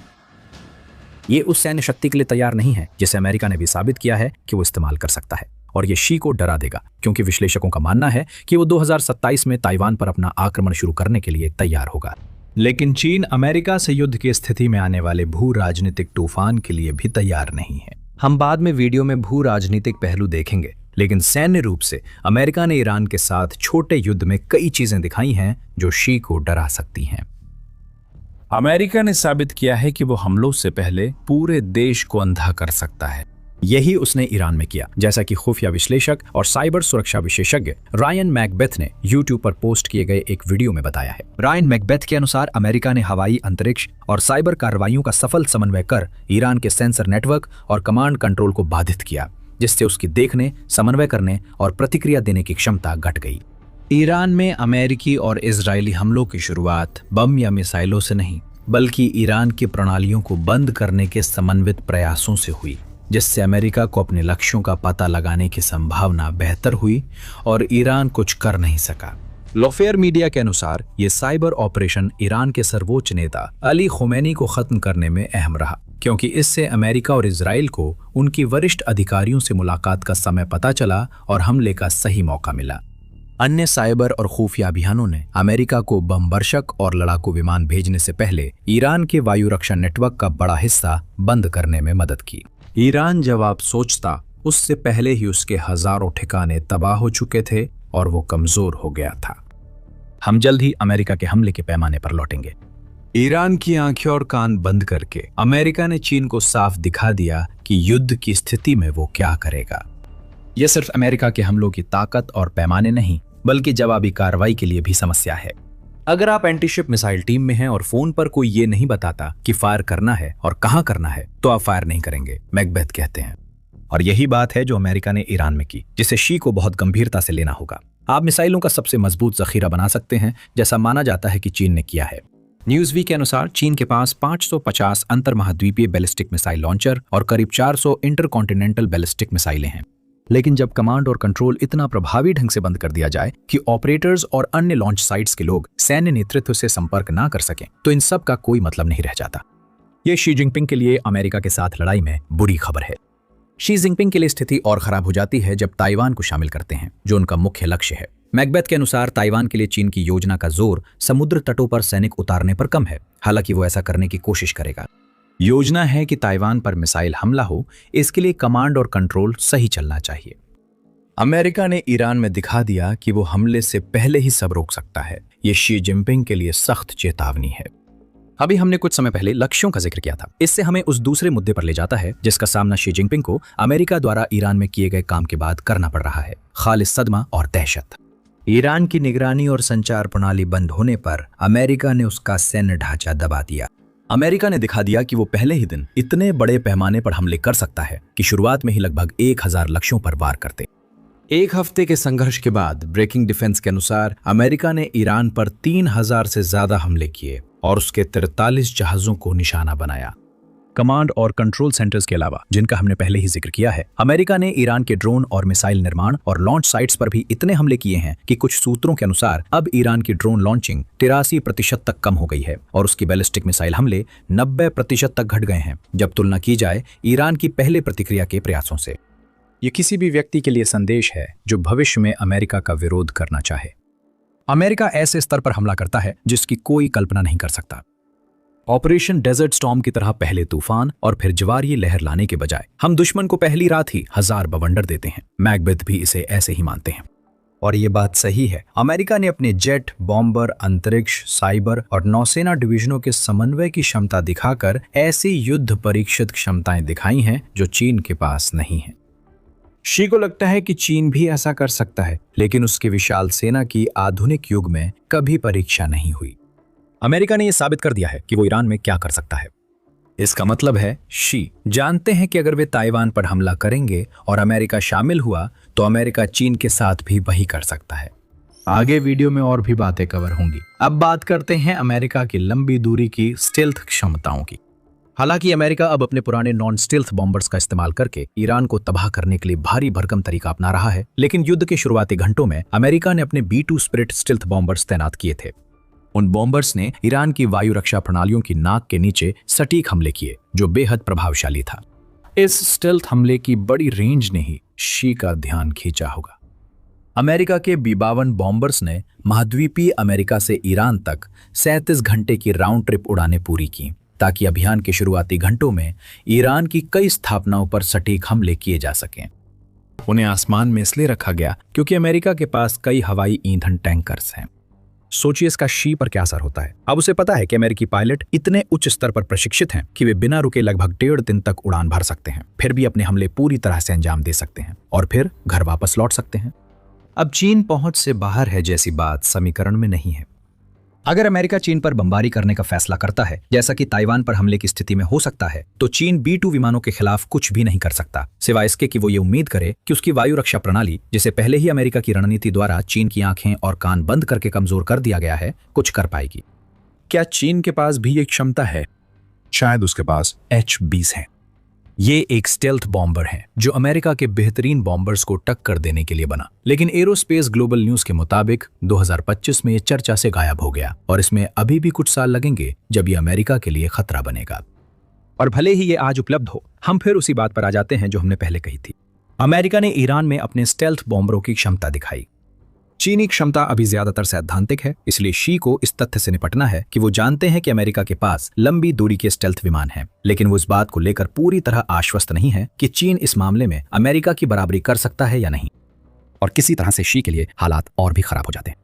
ये उस सैन्य शक्ति के लिए तैयार नहीं है जिसे अमेरिका ने भी साबित किया है कि वो इस्तेमाल कर सकता है, और ये शी को डरा देगा, क्योंकि विश्लेषकों का मानना है कि वो 2027 में ताइवान पर अपना आक्रमण शुरू करने के लिए तैयार होगा। लेकिन चीन अमेरिका से युद्ध की स्थिति में आने वाले भू राजनीतिक तूफान के लिए भी तैयार नहीं है। हम बाद में वीडियो में भू राजनीतिक पहलू देखेंगे, लेकिन सैन्य रूप से अमेरिका ने ईरान के साथ छोटे युद्ध में कई चीजें दिखाई हैं जो शी को डरा सकती हैं। अमेरिका ने साबित किया है कि वो हमलों से पहले पूरे देश को अंधा कर सकता है। यही उसने ईरान में किया, जैसा कि खुफिया विश्लेषक और साइबर सुरक्षा विशेषज्ञ रायन मैकबेथ ने यूट्यूब पर पोस्ट किए गए एक वीडियो में बताया है। रायन मैकबेथ के अनुसार अमेरिका ने हवाई, अंतरिक्ष और साइबर कार्रवाइयों का सफल समन्वय कर ईरान के सेंसर नेटवर्क और कमांड कंट्रोल को बाधित किया, जिससे उसकी देखने, समन्वय करने और प्रतिक्रिया देने की क्षमता घट गई। ईरान में अमेरिकी और इजरायली हमलों की शुरुआत बम या मिसाइलों से नहीं, बल्कि ईरान की प्रणालियों को बंद करने के समन्वित प्रयासों से हुई, जिससे अमेरिका को अपने लक्ष्यों का पता लगाने की संभावना बेहतर हुई और ईरान कुछ कर नहीं सका। लोफेयर मीडिया के अनुसार ये साइबर ऑपरेशन ईरान के सर्वोच्च नेता अली खुमैनी को खत्म करने में अहम रहा, क्योंकि इससे अमेरिका और इजराइल को उनकी वरिष्ठ अधिकारियों से मुलाकात का समय पता चला और हमले का सही मौका मिला। अन्य साइबर और खुफिया अभियानों ने अमेरिका को बम वर्षक और लड़ाकू विमान भेजने से पहले ईरान के वायु रक्षा नेटवर्क का बड़ा हिस्सा बंद करने में मदद की। ईरान जवाब सोचता, उससे पहले ही उसके हजारों ठिकाने तबाह हो चुके थे और वो कमजोर हो गया था। हम जल्द ही अमेरिका के हमले के पैमाने पर लौटेंगे। ईरान की आंखें और कान बंद करके अमेरिका ने चीन को साफ दिखा दिया कि युद्ध की स्थिति में वो क्या करेगा। यह सिर्फ अमेरिका के हमलों की ताकत और पैमाने नहीं, बल्कि जवाबी कार्रवाई के लिए भी समस्या है। अगर आप एंटीशिप मिसाइल टीम में हैं और फोन पर कोई ये नहीं बताता कि फायर करना है और कहां करना है, तो आप फायर नहीं करेंगे, मैकबेथ कहते हैं। और यही बात है जो अमेरिका ने ईरान में की, जिसे शी को बहुत गंभीरता से लेना होगा। आप मिसाइलों का सबसे मजबूत जखीरा बना सकते हैं, जैसा माना जाता है कि चीन ने किया है। न्यूज़वीक के अनुसार चीन के पास 550 अंतर महाद्वीपीय बैलिस्टिक मिसाइल लॉन्चर और करीब 400 इंटरकॉन्टिनेंटल बैलिस्टिक मिसाइलें हैं। लेकिन जब कमांड और कंट्रोल इतना प्रभावी ढंग से बंद कर दिया जाए कि ऑपरेटर्स और अन्य लॉन्च साइट्स के लोग सैन्य नेतृत्व से संपर्क ना कर सकें, तो इन सब का कोई मतलब नहीं रह जाता। ये शी जिनपिंग के लिए अमेरिका के साथ लड़ाई में बुरी खबर है। शी जिनपिंग के लिए स्थिति और खराब हो जाती है जब ताइवान को शामिल करते हैं, जो उनका मुख्य लक्ष्य है। मैकबेथ के अनुसार ताइवान के लिए चीन की योजना का जोर समुद्र तटों पर सैनिक उतारने पर कम है, हालांकि वो ऐसा करने की कोशिश करेगा। योजना है कि ताइवान पर मिसाइल हमला हो, इसके लिए कमांड और कंट्रोल सही चलना चाहिए। अमेरिका ने ईरान में दिखा दिया कि वो हमले से पहले ही सब रोक सकता है। ये शी जिनपिंग के लिए सख्त चेतावनी है। अभी हमने कुछ समय पहले लक्ष्यों का जिक्र किया था। इससे हमें उस दूसरे मुद्दे पर ले जाता है जिसका सामना शी जिनपिंग को अमेरिका द्वारा ईरान में किए गए काम के बाद करना पड़ रहा है, खालिस सदमा और दहशत। ईरान की निगरानी और संचार प्रणाली बंद होने पर अमेरिका ने उसका सैन्य ढांचा दबा दिया। अमेरिका ने दिखा दिया कि वो पहले ही दिन इतने बड़े पैमाने पर हमले कर सकता है कि शुरुआत में ही लगभग 1000 लक्ष्यों पर वार करते। एक हफ्ते के संघर्ष के बाद ब्रेकिंग डिफेंस के अनुसार अमेरिका ने ईरान पर 3000 से ज्यादा हमले किए और उसके 43 जहाजों को निशाना बनाया। कमांड और कंट्रोल सेंटर्स के अलावा, जिनका हमने पहले ही जिक्र किया है, अमेरिका ने ईरान के ड्रोन और मिसाइल निर्माण और लॉन्च साइट्स पर भी इतने हमले किए हैं कि कुछ सूत्रों के अनुसार अब ईरान की ड्रोन लॉन्चिंग 83% तक कम हो गई है और उसकी बैलिस्टिक मिसाइल हमले 90% तक घट गए हैं, जब तुलना की जाए ईरान की पहले प्रतिक्रिया के प्रयासों से। ये किसी भी व्यक्ति के लिए संदेश है जो भविष्य में अमेरिका का विरोध करना चाहे। अमेरिका ऐसे स्तर पर हमला करता है जिसकी कोई कल्पना नहीं कर सकता। ऑपरेशन डेजर्ट स्टॉर्म की तरह पहले तूफान और फिर ज्वारीय लहर लाने के बजाय हम दुश्मन को पहली रात ही 1000 बवंडर देते हैं। मैकबेथ भी इसे ऐसे ही मानते हैं और ये बात सही है। अमेरिका ने अपने जेट, बॉम्बर, अंतरिक्ष, साइबर और नौसेना डिवीजनों के समन्वय की क्षमता दिखाकर ऐसी युद्ध परीक्षित क्षमताएं दिखाई हैं जो चीन के पास नहीं है। शी को लगता है कि चीन भी ऐसा कर सकता है, लेकिन उसकी विशाल सेना की आधुनिक युग में कभी परीक्षा नहीं हुई। अमेरिका ने यह साबित कर दिया है कि वो ईरान में क्या कर सकता है। इसका मतलब है शी जानते हैं कि अगर वे ताइवान पर हमला करेंगे और अमेरिका शामिल हुआ तो अमेरिका चीन के साथ भी वही कर सकता है। आगे वीडियो में और भी बातें कवर होंगी। अब बात करते हैं अमेरिका की लंबी दूरी की स्टेल्थ क्षमताओं की। हालांकि अमेरिका अब अपने पुराने नॉन स्टेल्थ बॉम्बर्स का इस्तेमाल करके ईरान को तबाह करने के लिए भारी भरकम तरीका अपना रहा है, लेकिन युद्ध के शुरुआती घंटों में अमेरिका ने अपने B-2 स्पिरिट स्टेल्थ बॉम्बर्स तैनात किए थे। उन बॉम्बर्स ने ईरान की वायु रक्षा प्रणालियों की नाक के नीचे सटीक हमले किए, जो बेहद प्रभावशाली था। इस स्टेल्थ हमले की बड़ी रेंज ने ही शी का ध्यान खींचा होगा। अमेरिका के B-52 बॉम्बर्स ने महाद्वीपीय अमेरिका से ईरान तक 37 घंटे की राउंड ट्रिप उड़ानें पूरी की, ताकि अभियान के शुरुआती घंटों में ईरान की कई स्थापनाओं पर सटीक हमले किए जा सकें। उन्हें आसमान में इसलिए रखा गया क्योंकि अमेरिका के पास कई हवाई ईंधन टैंकर्स हैं। सोचिए इसका शी पर क्या असर होता है। अब उसे पता है कि अमेरिकी पायलट इतने उच्च स्तर पर प्रशिक्षित हैं कि वे बिना रुके लगभग 1.5 दिन तक उड़ान भर सकते हैं, फिर भी अपने हमले पूरी तरह से अंजाम दे सकते हैं और फिर घर वापस लौट सकते हैं। अब चीन पहुंच से बाहर है जैसी बात समीकरण में नहीं है। अगर अमेरिका चीन पर बमबारी करने का फैसला करता है, जैसा कि ताइवान पर हमले की स्थिति में हो सकता है, तो चीन B-2 विमानों के खिलाफ कुछ भी नहीं कर सकता, सिवाय इसके कि वो ये उम्मीद करे कि उसकी वायु रक्षा प्रणाली, जिसे पहले ही अमेरिका की रणनीति द्वारा चीन की आंखें और कान बंद करके कमजोर कर दिया गया है, कुछ कर पाएगी। क्या चीन के पास भी ये क्षमता है? शायद उसके पास H-20 है। ये एक स्टेल्थ बॉम्बर है जो अमेरिका के बेहतरीन बॉम्बर्स को टक्कर देने के लिए बना, लेकिन एरोस्पेस ग्लोबल न्यूज के मुताबिक 2025 में ये चर्चा से गायब हो गया और इसमें अभी भी कुछ साल लगेंगे जब ये अमेरिका के लिए खतरा बनेगा। और भले ही ये आज उपलब्ध हो, हम फिर उसी बात पर आ जाते हैं जो हमने पहले कही थी। अमेरिका ने ईरान में अपने स्टेल्थ बॉम्बरों की क्षमता दिखाई। चीनी क्षमता अभी ज्यादातर सैद्धांतिक है, इसलिए शी को इस तथ्य से निपटना है कि वो जानते हैं कि अमेरिका के पास लंबी दूरी के स्टेल्थ विमान हैं, लेकिन वो इस बात को लेकर पूरी तरह आश्वस्त नहीं है कि चीन इस मामले में अमेरिका की बराबरी कर सकता है या नहीं। और किसी तरह से शी के लिए हालात और भी खराब हो जाते हैं।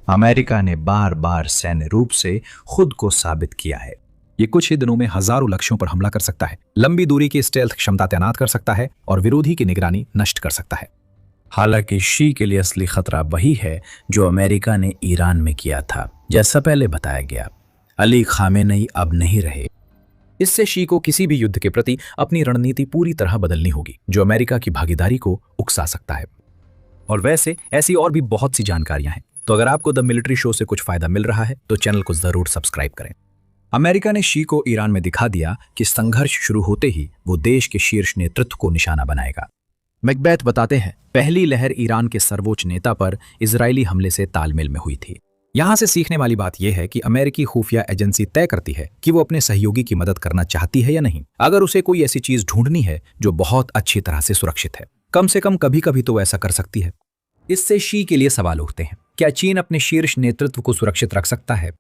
अमेरिका ने बार बार सैन्य रूप से खुद को साबित किया है। ये कुछ ही दिनों में हजारों लक्ष्यों पर हमला कर सकता है, लंबी दूरी की स्टेल्थ क्षमता तैनात कर सकता है और विरोधी की निगरानी नष्ट कर सकता है। हालांकि शी के लिए असली खतरा वही है जो अमेरिका ने ईरान में किया था। जैसा पहले बताया गया, अली खामेनेई अब नहीं रहे। इससे शी को किसी भी युद्ध के प्रति अपनी रणनीति पूरी तरह बदलनी होगी, जो अमेरिका की भागीदारी को उकसा सकता है। और वैसे ऐसी और भी बहुत सी जानकारियां हैं, तो अगर आपको द मिलिट्री शो से कुछ फायदा मिल रहा है तो चैनल को जरूर सब्सक्राइब करें। अमेरिका ने शी को ईरान में दिखा दिया कि संघर्ष शुरू होते ही वो देश के शीर्ष नेतृत्व को निशाना बनाएगा। मैकबेथ बताते हैं, पहली लहर ईरान के सर्वोच्च नेता पर इजरायली हमले से तालमेल में हुई थी। यहां से सीखने वाली बात यह है कि अमेरिकी खुफिया एजेंसी तय करती है कि वो अपने सहयोगी की मदद करना चाहती है या नहीं। अगर उसे कोई ऐसी चीज ढूंढनी है जो बहुत अच्छी तरह से सुरक्षित है, कम से कम कभी कभी तो वो ऐसा कर सकती है। इससे शी के लिए सवाल उठते हैं, क्या चीन अपने शीर्ष नेतृत्व को सुरक्षित रख सकता है?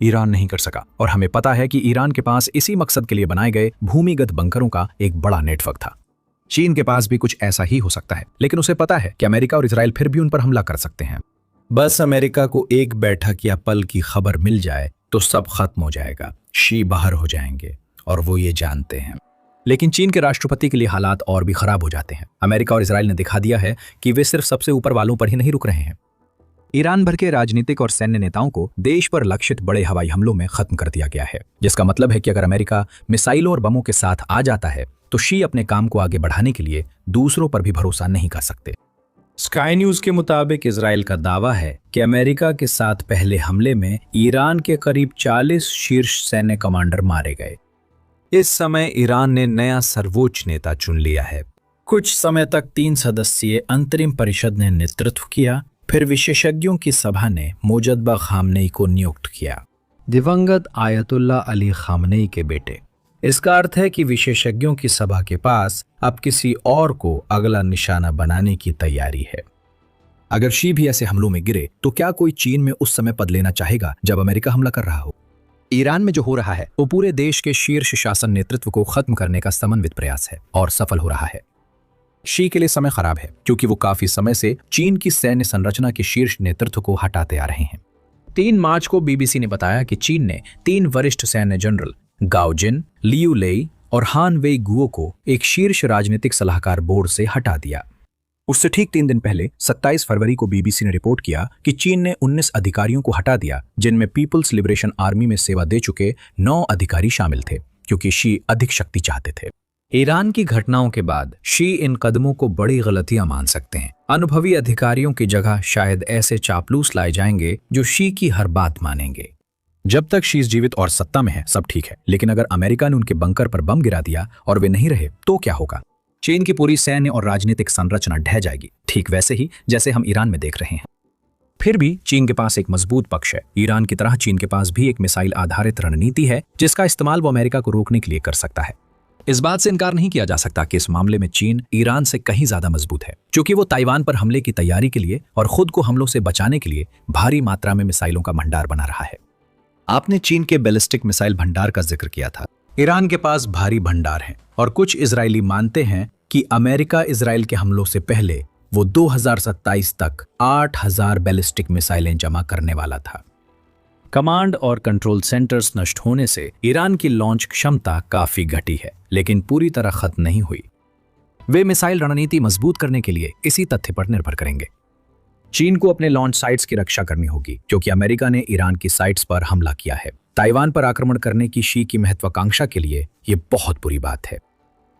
ईरान नहीं कर सका, और हमें पता है कि ईरान के पास इसी मकसद के लिए बनाए गए भूमिगत बंकरों का एक बड़ा नेटवर्क था। चीन के पास भी कुछ ऐसा ही हो सकता है, लेकिन उसे पता है कि अमेरिका और इजराइल फिर भी उन पर हमला कर सकते हैं। बस अमेरिका को एक बैठक या पल की खबर मिल जाए तो सब खत्म हो जाएगा, शी बाहर हो जाएंगे, और वो ये जानते हैं। लेकिन चीन के राष्ट्रपति के लिए हालात और भी खराब हो जाते हैं। अमेरिका और इजराइल ने दिखा दिया है कि वे सिर्फ सबसे ऊपर वालों पर ही नहीं रुक रहे हैं। ईरान भर के राजनीतिक और सैन्य नेताओं को देश पर लक्षित बड़े हवाई हमलों में खत्म कर दिया गया है, जिसका मतलब है कि अगर अमेरिका मिसाइलों और बमों के साथ आ जाता है तो शी अपने काम को आगे बढ़ाने के लिए दूसरों पर भी भरोसा नहीं कर सकते। स्काई न्यूज के मुताबिक इजराइल का दावा है कि अमेरिका के साथ पहले हमले में ईरान के करीब 40 शीर्ष सैन्य कमांडर मारे गए। इस समय ईरान ने नया सर्वोच्च नेता चुन लिया है। कुछ समय तक 3 सदस्यीय अंतरिम परिषद ने नेतृत्व किया, फिर विशेषज्ञों की सभा ने मोजद्दा खामनेई को नियुक्त किया, दिवंगत आयतुल्ला अली खामनेई के बेटे। इसका अर्थ है कि विशेषज्ञों की सभा के पास अब किसी और को अगला निशाना बनाने की तैयारी है। अगर शी भी ऐसे हमलों में गिरे तो क्या कोई चीन में उस समय पद लेना चाहेगा जब अमेरिका हमला कर रहा हो? ईरान में जो हो रहा है वो पूरे देश के शीर्ष शासन नेतृत्व को खत्म करने का समन्वित प्रयास है और सफल हो रहा है। शी के लिए समय खराब है क्योंकि वो काफी समय से चीन की सैन्य संरचना के शीर्ष नेतृत्व को हटाते आ रहे हैं। 3 मार्च को बीबीसी ने बताया कि चीन ने 3 वरिष्ठ सैन्य जनरल गाओ जिन, लियू लेई और हान वेई गुओ को एक शीर्ष राजनीतिक सलाहकार बोर्ड से हटा दिया। उससे ठीक 3 दिन पहले 27 फरवरी को बीबीसी ने रिपोर्ट किया कि चीन ने 19 अधिकारियों को हटा दिया, जिनमें पीपल्स लिबरेशन आर्मी में सेवा दे चुके 9 अधिकारी शामिल थे, क्योंकि शी अधिक शक्ति चाहते थे। ईरान की घटनाओं के बाद शी इन कदमों को बड़ी गलतियां मान सकते हैं। अनुभवी अधिकारियों की जगह शायद ऐसे चापलूस लाए जाएंगे जो शी की हर बात मानेंगे। जब तक शी जीवित और सत्ता में है सब ठीक है, लेकिन अगर अमेरिका ने उनके बंकर पर बम गिरा दिया और वे नहीं रहे तो क्या होगा? चीन की पूरी सैन्य और राजनीतिक संरचना ढह जाएगी, ठीक वैसे ही जैसे हम ईरान में देख रहे हैं। फिर भी चीन के पास एक मजबूत पक्ष है। ईरान की तरह चीन के पास भी एक मिसाइल आधारित रणनीति है जिसका इस्तेमाल वो अमेरिका को रोकने के लिए कर सकता है। इस बात से इनकार नहीं किया जा सकता कि इस मामले में चीन ईरान से कहीं ज्यादा मजबूत है, क्योंकि वो ताइवान पर हमले की तैयारी के लिए और खुद को हमलों से बचाने के लिए भारी मात्रा में मिसाइलों का भंडार बना रहा है। आपने चीन के बैलिस्टिक मिसाइल भंडार का जिक्र किया था। ईरान के पास भारी भंडार है और कुछ इजरायली मानते हैं कि अमेरिका इजराइल के हमलों से पहले वो 2027 तक 8000 बैलिस्टिक मिसाइलें जमा करने वाला था। कमांड और कंट्रोल सेंटर्स नष्ट होने से ईरान की लॉन्च क्षमता काफी घटी है, लेकिन पूरी तरह खत्म नहीं हुई। वे मिसाइल रणनीति मजबूत करने के लिए इसी तथ्य पर निर्भर करेंगे। चीन को अपने लॉन्च साइट्स की रक्षा करनी होगी, क्योंकि अमेरिका ने ईरान की साइट्स पर हमला किया है। ताइवान पर आक्रमण करने की शी की महत्वाकांक्षा के लिए ये बहुत बुरी बात है।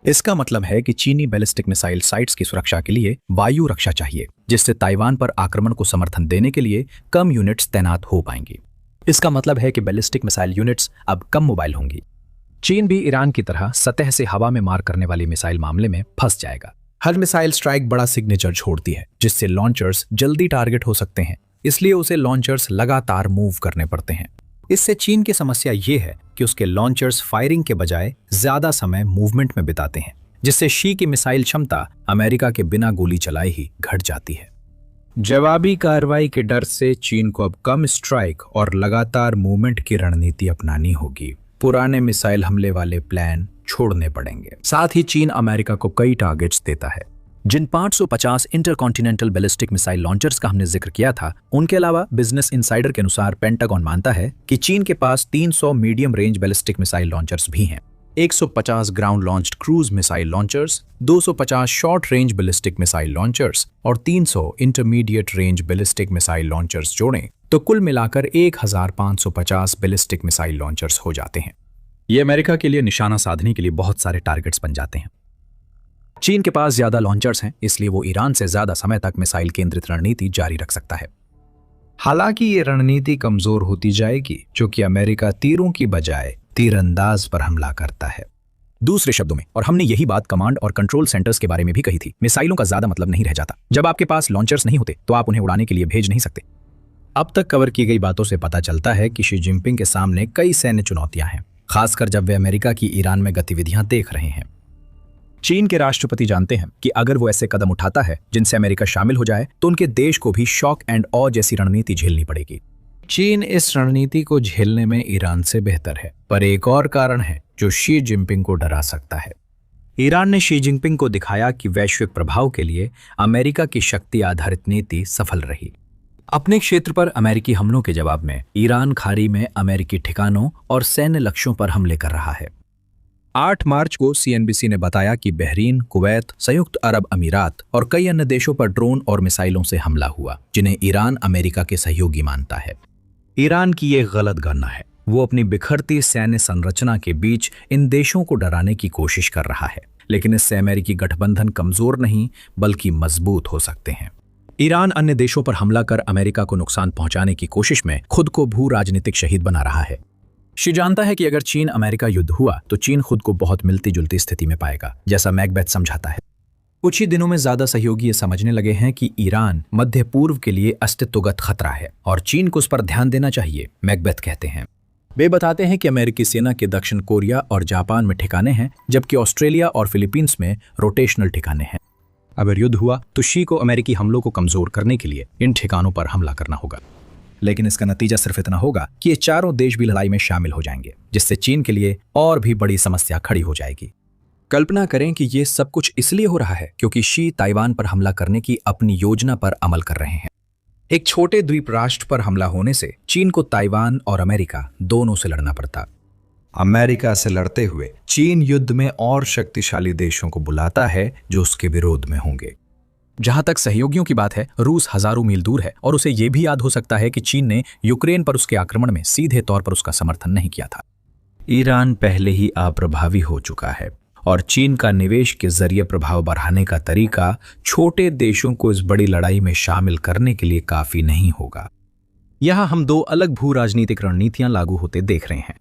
इसका मतलब है कि चीनी बैलिस्टिक मिसाइल साइट्स की सुरक्षा के लिए वायु रक्षा चाहिए, जिससे ताइवान पर आक्रमण को समर्थन देने के लिए कम यूनिट्स तैनात हो पाएंगी। इसका मतलब है कि बैलिस्टिक मिसाइल यूनिट्स अब कम मोबाइल होंगी। चीन भी ईरान की तरह सतह से हवा में मार करने वाली मिसाइल मामले में फंस जाएगा। हर मिसाइल स्ट्राइक बड़ा सिग्नेचर छोड़ती है, जिससे लॉन्चर्स जल्दी टारगेट हो सकते हैं, इसलिए उसे लॉन्चर्स लगातार मूव करने पड़ते हैं। इससे चीन की समस्या ये है कि उसके लॉन्चर्स फायरिंग के बजाय ज्यादा समय मूवमेंट में बिताते हैं, जिससे शी की मिसाइल क्षमता अमेरिका के बिना गोली चलाए ही घट जाती है। जवाबी कार्रवाई के डर से चीन को अब कम स्ट्राइक और लगातार मूवमेंट की रणनीति अपनानी होगी। पुराने मिसाइल हमले वाले प्लान छोड़ने पड़ेंगे। साथ ही चीन अमेरिका को कई टारगेट्स देता है। जिन 550 इंटरकॉन्टिनेंटल बैलिस्टिक मिसाइल लॉन्चर्स का हमने जिक्र किया था, उनके अलावा बिजनेस इनसाइडर के अनुसार पेंटागन मानता है कि चीन के पास 300 medium range ballistic missile launchers भी हैं, 150 ground launched cruise missile launchers, 250 short range ballistic missile launchers और 300 intermediate range ballistic missile launchers जोड़ें तो कुल मिलाकर 1550 बैलिस्टिक मिसाइल लॉन्चर्स हो जाते हैं। ये अमेरिका के लिए निशाना साधने के लिए बहुत सारे टारगेट्स बन जाते हैं। चीन के पास ज्यादा लॉन्चर्स हैं, इसलिए वो ईरान से ज्यादा समय तक मिसाइल केंद्रित रणनीति जारी रख सकता है। हालांकि ये रणनीति कमजोर होती जाएगी, क्योंकि अमेरिका तीरों की बजाय तीरंदाज पर हमला करता है। दूसरे शब्दों में, और हमने यही बात कमांड और कंट्रोल सेंटर्स के बारे में भी कही थी, मिसाइलों का ज्यादा मतलब नहीं रह जाता। जब आपके पास लॉन्चर्स नहीं होते तो आप उन्हें उड़ाने के लिए भेज नहीं सकते। अब तक कवर की गई बातों से पता चलता है कि शी जिनपिंग के सामने कई सैन्य चुनौतियां हैं, खासकर जब वे अमेरिका की ईरान में गतिविधियां देख रहे हैं। चीन के राष्ट्रपति जानते हैं कि अगर वो ऐसे कदम उठाता है जिनसे अमेरिका शामिल हो जाए तो उनके देश को भी शॉक एंड ऑ जैसी रणनीति झेलनी पड़ेगी। चीन इस रणनीति को झेलने में ईरान से बेहतर है, पर एक और कारण है जो शी जिनपिंग को डरा सकता है। ईरान ने शी जिनपिंग को दिखाया कि वैश्विक प्रभाव के लिए अमेरिका की शक्ति आधारित नीति सफल रही। अपने क्षेत्र पर अमेरिकी हमलों के जवाब में ईरान खाड़ी में अमेरिकी ठिकानों और सैन्य लक्ष्यों पर हमले कर रहा है। 8 मार्च को सीएनबीसी ने बताया कि बहरीन, कुवैत, संयुक्त अरब अमीरात और कई अन्य देशों पर ड्रोन और मिसाइलों से हमला हुआ, जिन्हें ईरान अमेरिका के सहयोगी मानता है। ईरान की ये गलत गणना है। वो अपनी बिखरती सैन्य संरचना के बीच इन देशों को डराने की कोशिश कर रहा है, लेकिन इससे अमेरिकी गठबंधन कमजोर नहीं बल्कि मजबूत हो सकते हैं। ईरान अन्य देशों पर हमला कर अमेरिका को नुकसान पहुंचाने की कोशिश में खुद को भू राजनीतिक शहीद बना रहा है। शी जानता है कि अगर चीन अमेरिका युद्ध हुआ तो चीन खुद को बहुत मिलती जुलती स्थिति में पाएगा, जैसा मैकबेथ समझाता है। कुछ ही दिनों में ज्यादा सहयोगी ये समझने लगे हैं कि ईरान मध्य पूर्व के लिए अस्तित्वगत खतरा है और चीन को उस पर ध्यान देना चाहिए, मैकबेथ कहते हैं। वे बताते हैं कि अमेरिकी सेना के दक्षिण कोरिया और जापान में ठिकाने हैं, जबकि ऑस्ट्रेलिया और फिलीपींस में रोटेशनल ठिकाने हैं। अगर युद्ध हुआ तो शी को अमेरिकी हमलों को कमजोर करने के लिए इन ठिकानों पर हमला करना होगा, लेकिन इसका नतीजा सिर्फ इतना होगा कि ये चारों देश भी लड़ाई में शामिल हो जाएंगे, जिससे चीन के लिए और भी बड़ी समस्या खड़ी हो जाएगी। कल्पना करें कि ये सब कुछ इसलिए हो रहा है क्योंकि शी ताइवान पर हमला करने की अपनी योजना पर अमल कर रहे हैं। एक छोटे द्वीप राष्ट्र पर हमला होने से चीन को ताइवान और अमेरिका दोनों से लड़ना पड़ता। अमेरिका से लड़ते हुए चीन युद्ध में और शक्तिशाली देशों को बुलाता है जो उसके विरोध में होंगे। जहां तक सहयोगियों की बात है, रूस हजारों मील दूर है और उसे यह भी याद हो सकता है कि चीन ने यूक्रेन पर उसके आक्रमण में सीधे तौर पर उसका समर्थन नहीं किया था। ईरान पहले ही अप्रभावी हो चुका है और चीन का निवेश के जरिए प्रभाव बढ़ाने का तरीका छोटे देशों को इस बड़ी लड़ाई में शामिल करने के लिए काफी नहीं होगा। यहां हम 2 अलग भू राजनीतिक रणनीतियां लागू होते देख रहे हैं।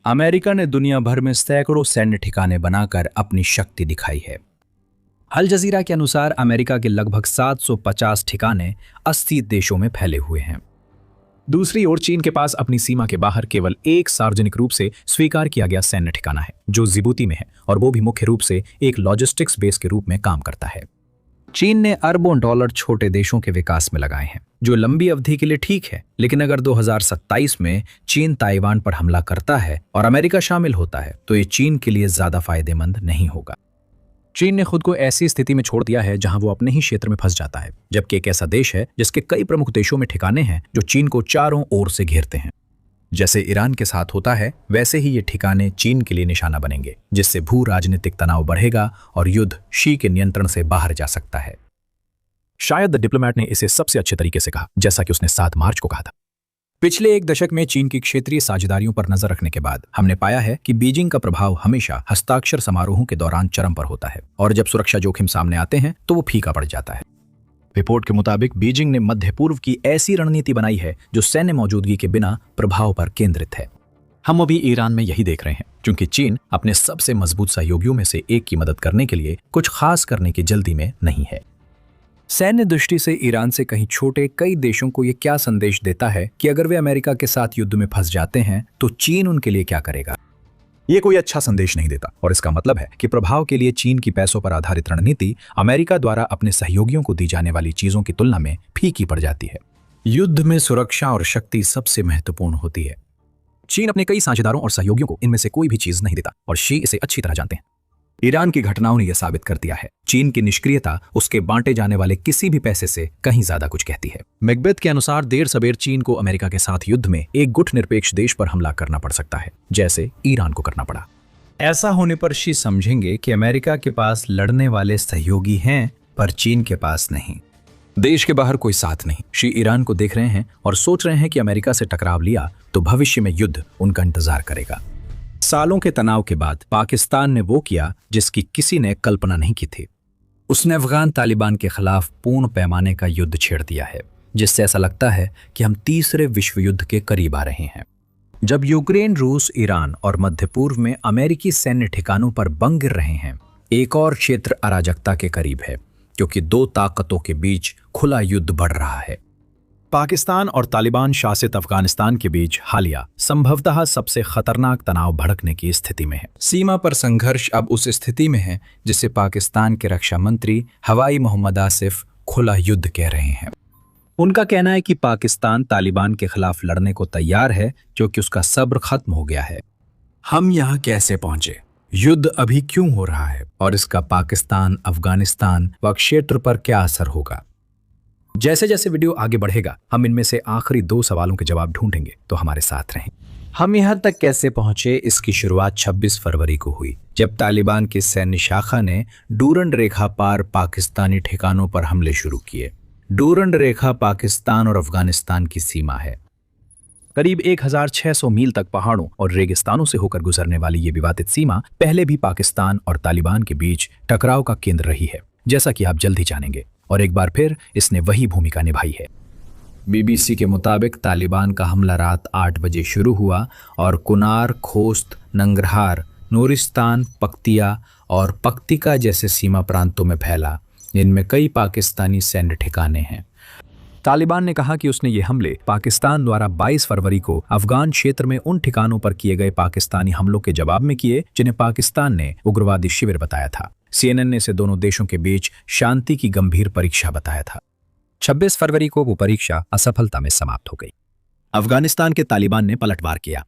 अमेरिका ने दुनिया भर में सैकड़ों सैन्य ठिकाने बनाकर अपनी शक्ति दिखाई है। अल जजीरा के अनुसार अमेरिका के लगभग 750 ठिकाने 80 देशों में फैले हुए हैं। दूसरी ओर चीन के पास अपनी सीमा के बाहर केवल एक सार्वजनिक रूप से स्वीकार किया गया सैन्य ठिकाना है, जो जिबूती में है, और वो भी मुख्य रूप से एक लॉजिस्टिक्स बेस के रूप में काम करता है। चीन ने अरबों डॉलर छोटे देशों के विकास में लगाए हैं, जो लंबी अवधि के लिए ठीक है, लेकिन अगर 2027 में चीन ताइवान पर हमला करता है और अमेरिका शामिल होता है तो ये चीन के लिए ज्यादा फायदेमंद नहीं होगा। चीन ने खुद को ऐसी स्थिति में छोड़ दिया है जहां वो अपने ही क्षेत्र में फंस जाता है, जबकि एक ऐसा देश है जिसके कई प्रमुख देशों में ठिकाने हैं जो चीन को चारों ओर से घेरते हैं। जैसे ईरान के साथ होता है, वैसे ही ये ठिकाने चीन के लिए निशाना बनेंगे, जिससे भू राजनीतिक तनाव बढ़ेगा और युद्ध शी के नियंत्रण से बाहर जा सकता है। शायद द डिप्लोमैट ने इसे सबसे अच्छे तरीके से कहा, जैसा कि उसने 7 मार्च को कहा था। पिछले 1 दशक में चीन की क्षेत्रीय साझेदारियों पर नजर रखने के बाद हमने पाया है कि बीजिंग का प्रभाव हमेशा हस्ताक्षर समारोहों के दौरान चरम पर होता है, और जब सुरक्षा जोखिम सामने आते हैं तो वो फीका पड़ जाता है। रिपोर्ट के मुताबिक बीजिंग ने मध्य पूर्व की ऐसी रणनीति बनाई है जो सैन्य मौजूदगी के बिना प्रभाव पर केंद्रित है। हम अभी ईरान में यही देख रहे हैं, क्योंकि चीन अपने सबसे मजबूत सहयोगियों में से एक की मदद करने के लिए कुछ खास करने की जल्दी में नहीं है। सैन्य दृष्टि से ईरान से कहीं छोटे कई देशों को यह क्या संदेश देता है कि अगर वे अमेरिका के साथ युद्ध में फंस जाते हैं तो चीन उनके लिए क्या करेगा? ये कोई अच्छा संदेश नहीं देता, और इसका मतलब है कि प्रभाव के लिए चीन की पैसों पर आधारित रणनीति अमेरिका द्वारा अपने सहयोगियों को दी जाने वाली चीजों की तुलना में फीकी पड़ जाती है। युद्ध में सुरक्षा और शक्ति सबसे महत्वपूर्ण होती है। चीन अपने कई साझेदारों और सहयोगियों को इनमें से कोई भी चीज नहीं देता, और शी इसे अच्छी तरह जानते हैं। ईरान की घटनाओं ने यह साबित कर दिया है, चीन की निष्क्रियता उसके बांटे जाने वाले किसी भी पैसे से कहीं ज्यादा कुछ कहती है। मैकबेथ के अनुसार देर सबेर चीन को अमेरिका के साथ युद्ध में एक गुट निरपेक्ष देश पर हमला करना पड़ सकता है, जैसे ईरान को करना पड़ा। ऐसा होने पर शी समझेंगे कि अमेरिका के पास लड़ने वाले सहयोगी हैं, पर चीन के पास नहीं। देश के बाहर कोई साथ नहीं। शी ईरान को देख रहे हैं और सोच रहे हैं कि अमेरिका से टकराव लिया तो भविष्य में युद्ध उनका इंतजार करेगा। सालों के तनाव के बाद पाकिस्तान ने वो किया जिसकी किसी ने कल्पना नहीं की थी। उसने अफगान तालिबान के खिलाफ पूर्ण पैमाने का युद्ध छेड़ दिया है, जिससे ऐसा लगता है कि हम तीसरे विश्व युद्ध के करीब आ रहे हैं। जब यूक्रेन, रूस, ईरान और मध्य पूर्व में अमेरिकी सैन्य ठिकानों पर बम गिर रहे हैं, एक और क्षेत्र अराजकता के करीब है, क्योंकि दो ताकतों के बीच खुला युद्ध बढ़ रहा है। पाकिस्तान और तालिबान शासित अफगानिस्तान के बीच हालिया संभवतः सबसे खतरनाक तनाव भड़कने की स्थिति में है। सीमा पर संघर्ष अब उस स्थिति में है जिसे पाकिस्तान के रक्षा मंत्री हवाई मोहम्मद आसिफ खुला युद्ध कह रहे हैं। उनका कहना है कि पाकिस्तान तालिबान के खिलाफ लड़ने को तैयार है, क्योंकि उसका सब्र खत्म हो गया है। हम यहाँ कैसे पहुंचे, युद्ध अभी क्यों हो रहा है और इसका पाकिस्तान, अफगानिस्तान व क्षेत्र पर क्या असर होगा। जैसे जैसे वीडियो आगे बढ़ेगा हम इनमें से आखिरी 2 सवालों के जवाब ढूंढेंगे, तो हमारे साथ रहें। हम यहाँ तक कैसे पहुंचे, इसकी शुरुआत 26 फरवरी को हुई, जब तालिबान की सैन्य शाखा ने डूरंड रेखा पार पाकिस्तानी ठिकानों पर हमले शुरू किए। डूरंड रेखा पाकिस्तान और अफगानिस्तान की सीमा है। करीब 1600 मील तक पहाड़ों और रेगिस्तानों से होकर गुजरने वाली ये विवादित सीमा पहले भी पाकिस्तान और तालिबान के बीच टकराव का केंद्र रही है, जैसा कि आप जल्द ही जानेंगे, और एक बार फिर इसने वही भूमिका निभाई है। BBC के मुताबिक तालिबान का हमला रात 8 बजे शुरू हुआ और कुनार, खोस्त, नंगरहार, नूरिस्तान, पख्तिया और पख्तिका जैसे सीमा प्रांतों में फैला, जिनमें कई पाकिस्तानी सैन्य ठिकाने हैं। तालिबान ने कहा कि उसने ये हमले पाकिस्तान द्वारा 22 फरवरी को अफगान क्षेत्र में उन ठिकानों पर किए गए पाकिस्तानी हमलों के जवाब में किए जिन्हें पाकिस्तान ने उग्रवादी शिविर बताया था। CNN ने इसे दोनों देशों के बीच शांति की गंभीर परीक्षा बताया था। 26 फरवरी को वो परीक्षा असफलता में समाप्त हो गई। अफगानिस्तान के तालिबान ने पलटवार किया।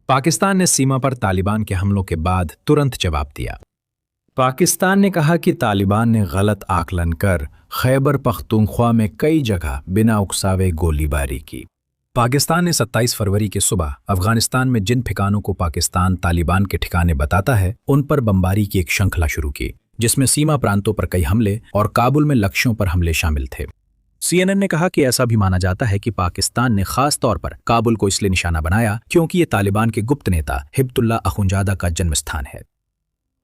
पाकिस्तान ने सीमा पर तालिबान के हमलों के बाद तुरंत जवाब दिया। पाकिस्तान ने कहा कि तालिबान ने गलत आकलन कर खैबर पख्तूनख्वा में कई जगह बिना उकसावे गोलीबारी की। पाकिस्तान ने 27 फरवरी की सुबह अफगानिस्तान में जिन ठिकानों को पाकिस्तान तालिबान के ठिकाने बताता है, उन पर बमबारी की एक श्रृंखला शुरू की, जिसमें सीमा प्रांतों पर कई हमले और काबुल में लक्ष्यों पर हमले शामिल थे। CNN ने कहा कि ऐसा भी माना जाता है कि पाकिस्तान ने खास तौर पर काबुल को इसलिए निशाना बनाया क्योंकि ये तालिबान के गुप्त नेता हिब्तुल्लाह अखुंजादा का जन्म स्थान है।